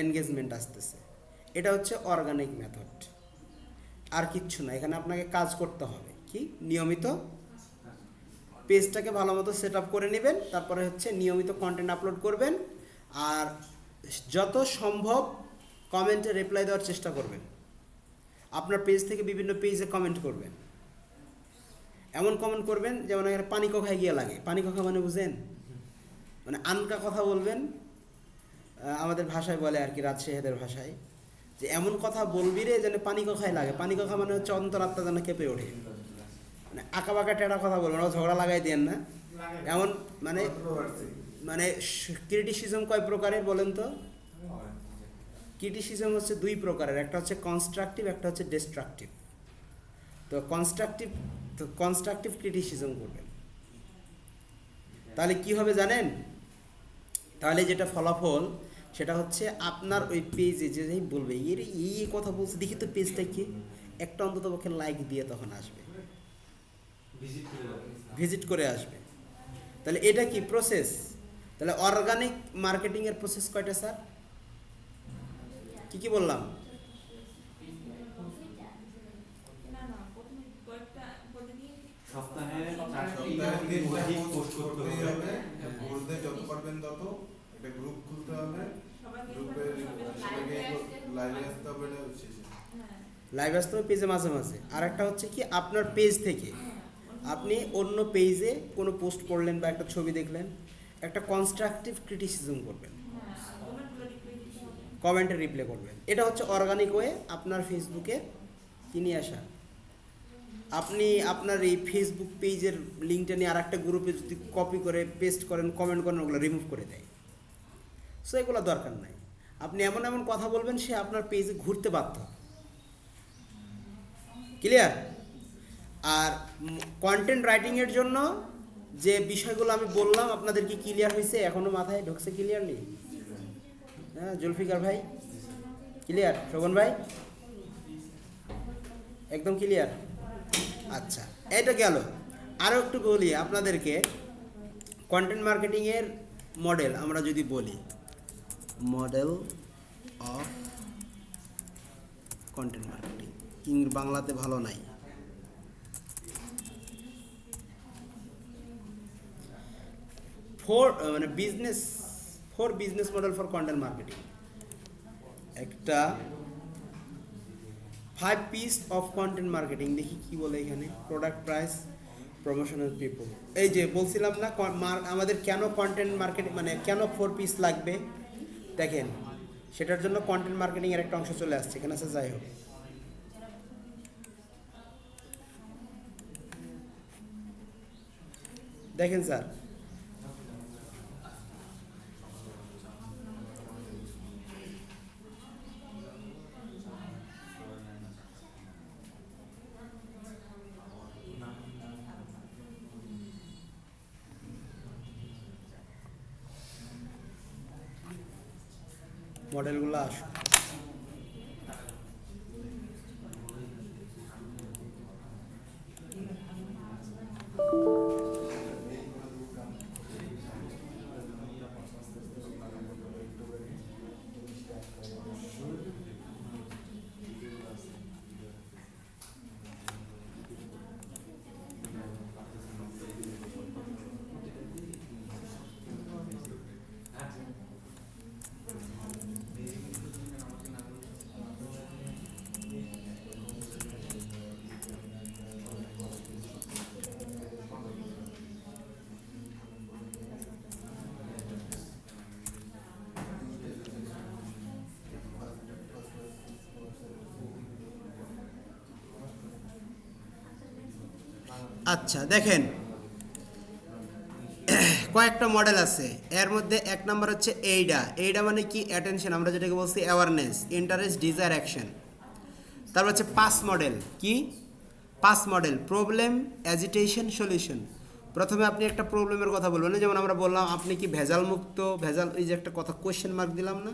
এনগেজমেন্ট আসতেছে। এটা হচ্ছে অর্গানিক মেথড, আর কিচ্ছু না। এখানে আপনাকে কাজ করতে হবে কি, নিয়মিত পেজটাকে ভালো মতো সেট আপ করে নেবেন, তারপরে হচ্ছে নিয়মিত কন্টেন্ট আপলোড করবেন, আর যত সম্ভব কমেন্টে রিপ্লাই দেওয়ার চেষ্টা করবেন। আপনার পেজ থেকে বিভিন্ন পেজে কমেন্ট করবেন, এমন কমেন্ট করবেন যেমন এখানে পানি কোখায় গিয়ে লাগে। পানি কোখা মানে বুঝেন, মানে আনকা কথা বলবেন, আমাদের ভাষায় বলে আর কি, রাজশাহীদের ভাষায়, যে এমন কথা বলবি রে যেন পানি কোখায় লাগে। পানি কোখা মানে হচ্ছে অন্তরাত্মা যেন কেঁপে ওঠে, মানে আঁকা বাঁকা টেরা কথা বলবেন, ওরা ঝগড়া লাগাই দেন না এমন, মানে মানে ক্রিটিসিজম কয় প্রকারের বলেন তো? ক্রিটিসিজম হচ্ছে দুই প্রকারের, একটা হচ্ছে কনস্ট্রাকটিভ, একটা হচ্ছে ডিস্ট্রাকটিভ। তো কনস্ট্রাকটিভ ক্রিটিসিজম করবেন, তাহলে কি হবে জানেন? তাহলে যেটা ফলাফল সেটা হচ্ছে আপনার ওই পেজে যে বলবে এর এই কথা বলছে, দেখি তো পেজটা কি, একটা অন্তত পক্ষে লাইক দিয়ে তখন আসবে, ভিজিট করে আসবে। তাহলে এটা কি প্রসেস? তাহলে অর্গানিক মার্কেটিংয়ের প্রসেস কয়টা স্যার? কি বললাম? সপ্তাহে যত পারবেন তত একটা গ্রুপ খুলতে হবে, গ্রুপে সবাইকে লাইভে আসতে হবে, এটা শেষে লাইভ আসতে হবে পেজে মাঝে মাঝে। আর একটা হচ্ছে কি, আপনার পেজ থেকে আপনি অন্য পেজে কোনো পোস্ট করলেন বা একটা ছবি দেখলেন, একটা কনস্ট্রাকটিভ ক্রিটিসিজম করবেন, কমেন্টে রিপ্লাই করবেন। এটা হচ্ছে অর্গানিক ওয়ে আপনার ফেসবুকে কি নিয়ে আসা। আপনি আপনার এই ফেসবুক পেজের লিঙ্কটা নিয়ে আর একটা গ্রুপে যদি কপি করে পেস্ট করেন, কমেন্ট করেন, ওগুলো রিমুভ করে দেয়। সো এগুলো দরকার নাই। আপনি এমন এমন কথা বলবেন সে আপনার পেজে ঘুরতে বাধ্য। ক্লিয়ার? আর কন্টেন্ট রাইটিংয়ের জন্য যে বিষয়গুলো আমি বললাম আপনাদের কি ক্লিয়ার হয়েছে? এখনও মাথায় ঢুকছে ক্লিয়ারলি? হ্যাঁ, জুলফিকার ভাই ক্লিয়ার? শোভন ভাই একদম ক্লিয়ার? আচ্ছা, এটা গেল। আরও একটু বলি আপনাদেরকে, কন্টেন্ট মার্কেটিংয়ের মডেল আমরা যদি বলি, মডেল অফ কন্টেন্ট মার্কেটিং, বাংলাতে ভালো নাই। মানে four business model for content marketing. একটা 5 পিস অফ কন্টেন্ট মার্কেটিং, দেখি কি বলে এখানে, প্রোডাক্ট, প্রাইস, প্রমোশনাল, পিপল। এই যে বলছিলাম না আমাদের কেন কন্টেন্ট মার্কেটিং মানে কেন 4 পিস লাগবে, দেখেন সেটার জন্য কন্টেন্ট মার্কেটিং এর একটা অংশ চলে আসছে এখানে আছে। যাই হোক, দেখেন স্যার, মডেলগুলো আসুন। আচ্ছা দেখেন, কয়েকটা মডেল আছে, এর মধ্যে এক নাম্বার হচ্ছে এইডা মানে কি, অ্যাটেনশন, আমরা যেটাকে বলছি অ্যাওয়ারনেস, ইন্টারেস্ট, ডিজায়ার, অ্যাকশন। তারপর হচ্ছে পাস মডেল, কি pass model, problem, agitation, solution. প্রথমে আপনি একটা প্রবলেমের কথা বলবেন, যেমন আমরা বললাম আপনি কি ভেজাল মুক্ত, ভেজাল, এই যে একটা কথা কোয়েশ্চেন মার্ক দিলাম না,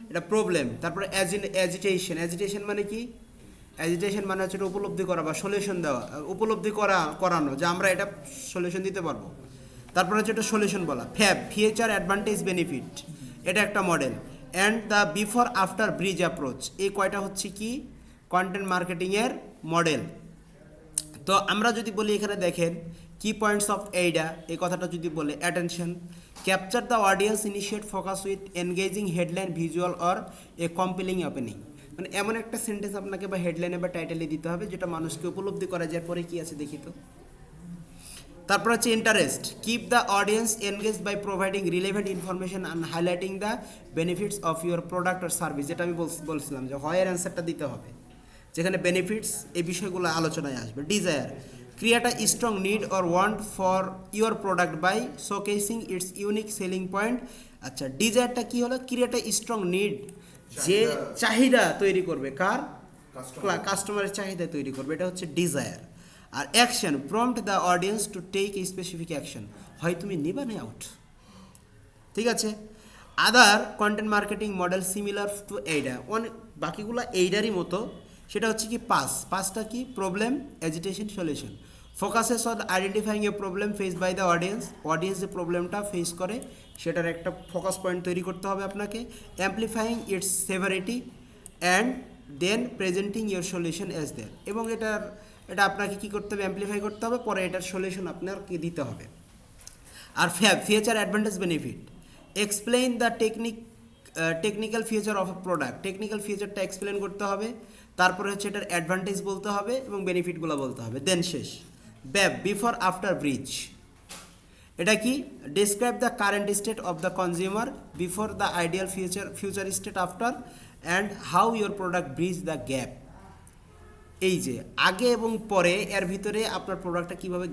এটা প্রবলেম। তারপরে অ্যাজিটেশন মানে কি, অ্যাজিটেশন মানে হচ্ছে এটা উপলব্ধি করা বা সলিউশন দেওয়া, উপলব্ধি করানো যে আমরা এটা সলিউশন দিতে পারবো। তারপর হচ্ছে এটা সলিউশন বলা। ফ্যাব, ফিউচার অ্যাডভান্টেজ বেনিফিট, এটা একটা model. And the before after bridge approach, এই কয়টা হচ্ছে কি কন্টেন্ট মার্কেটিংয়ের মডেল। তো আমরা যদি বলি এখানে দেখেন কি পয়েন্টস অফ এইডা, এই কথাটা যদি বলে attention, capture the audience, initiate focus with engaging headline, visual or a compelling opening. মানে এমন একটা সেন্টেন্স আপনাকে বা হেডলাইনে বা টাইটেলে দিতে হবে যেটা মানুষকে উপলব্ধি করা যায়। পরে কি আছে দেখি তো। তারপর হচ্ছে interest, keep the audience engage by providing relevant information and highlighting the benefits of your product or service, যেটা আমি বলছিলাম যে হয়ের অ্যান্সারটা দিতে হবে, যেখানে বেনিফিটস এই বিষয়গুলো আলোচনায় আসবে। Desire, create a strong need or want for your product by showcasing its unique selling point. আচ্ছা, ডিজায়ারটা কি হলো? ক্রিয়েট আ স্ট্রং নিড, যে চাহিদা তৈরি করবে, কার? কাস্টমারের চাহিদা তৈরি করবে, এটা হচ্ছে ডিজায়ার। আর action, prompt the audience to take a specific action, হয় তুমি নিবা না আউট। ঠিক আছে। Other content marketing model similar to এইডা, বাকিগুলো এইডারই মতো। সেটা হচ্ছে কি পাঁচটা কি? Problem, agitation, solution. Focuses on identifying a problem face by the audience যে প্রবলেমটা ফেস করে সেটার একটা ফোকাস পয়েন্ট তৈরি করতে হবে আপনাকে। Amplifying its severity and then presenting your solution as there, এবং এটা আপনাকে কী করতে হবে? অ্যাম্পলিফাই করতে হবে, পরে এটার সলিউশন আপনাকে দিতে হবে। আর FAB, feature advantage benefit, explain the technical feature of a product, technical ফিচারটা এক্সপ্লেন করতে হবে, তারপরে হচ্ছে এটার অ্যাডভান্টেজ বলতে হবে এবং বেনিফিটগুলো বলতে হবে। দেন শেষ ব্যাব, বিফোর আফটার ব্রিজ, এটা কি? Describe the current state of the consumer before the ideal future state after, and how your product bridge the gap. এই যে আগে এবং পরে, এর ভিতরে আপনার প্রোডাক্টটা কীভাবে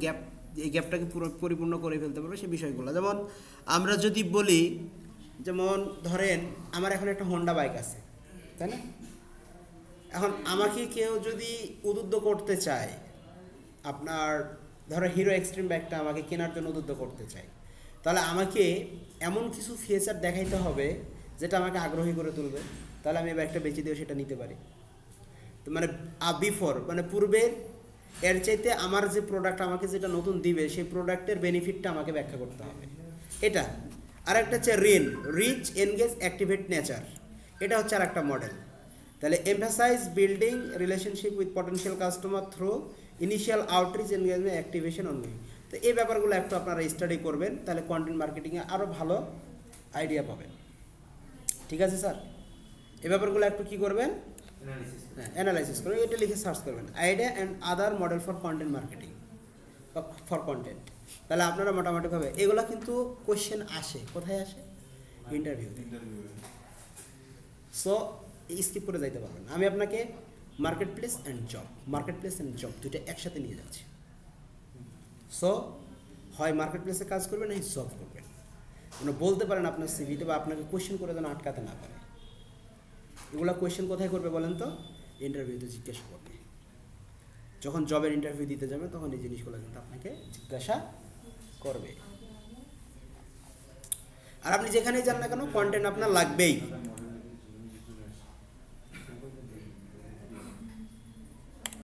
এই গ্যাপটাকে পরিপূর্ণ করে ফেলতে পারবে সেই বিষয়গুলো। যেমন আমরা যদি বলি, যেমন ধরেন আমার এখন একটা হোন্ডা বাইক আছে, তাই না? এখন আমাকে কেউ যদি উদ্বুদ্ধ করতে চায়, আপনার ধরো হিরো এক্সট্রিম বাইকটা আমাকে কেনার জন্য উদ্বুদ্ধ করতে চায়, তাহলে আমাকে এমন কিছু ফিচার দেখাইতে হবে যেটা আমাকে আগ্রহী করে তুলবে, তাহলে আমি বাইকটা বেঁচে দিয়েও সেটা নিতে পারি। তো মানে বিফোর মানে পূর্বের, এর চাইতে আমার যে প্রোডাক্ট আমাকে যেটা নতুন দিবে সেই প্রোডাক্টের বেনিফিটটা আমাকে ব্যাখ্যা করতে হবে। এটা আর একটা হচ্ছে রিচ, এনগেজ, অ্যাক্টিভেট নেচার, এটা হচ্ছে আর একটা মডেল। তাহলে emphasize building relationship with potential customer through initial outreach, engagement, activation, ongoing. তো এই ব্যাপারগুলো একটু আপনারা স্টাডি করবেন, তাহলে কন্টেন্ট মার্কেটিংয়ে আরও ভালো আইডিয়া পাবেন। ঠিক আছে স্যার, এই ব্যাপারগুলো একটু কী করবেন? অ্যানালাইসিস করবেন। এটা লিখে সার্চ করবেন, idea and other model for content marketing বা ফর কন্টেন্ট। তাহলে আপনারা মোটামুটিভাবে এগুলো কিন্তু কোয়েশ্চেন আসে, কোথায় আসে? ইন্টারভিউতে। সো স্কিপ করে যাইতে পারবেন। আমি আপনাকে মার্কেট প্লেস অ্যান্ড জব দুটো একসাথে নিয়ে যাচ্ছি। সো হয় মার্কেট প্লেসে কাজ করবেন, না জব করবেন। মানে বলতে পারেন আপনার সিভিতে, বা আপনাকে কোয়েশ্চেন করে যেন আটকাতে না পারে। এগুলো কোয়েশ্চেন কোথায় করবে বলেন তো? ইন্টারভিউতে জিজ্ঞেস করবে। যখন জবের ইন্টারভিউ দিতে যাবে তখন এই জিনিসগুলো কিন্তু আপনাকে জিজ্ঞাসা করবে। আর আপনি যেখানেই যান না কেন, কন্টেন্ট আপনার লাগবেই।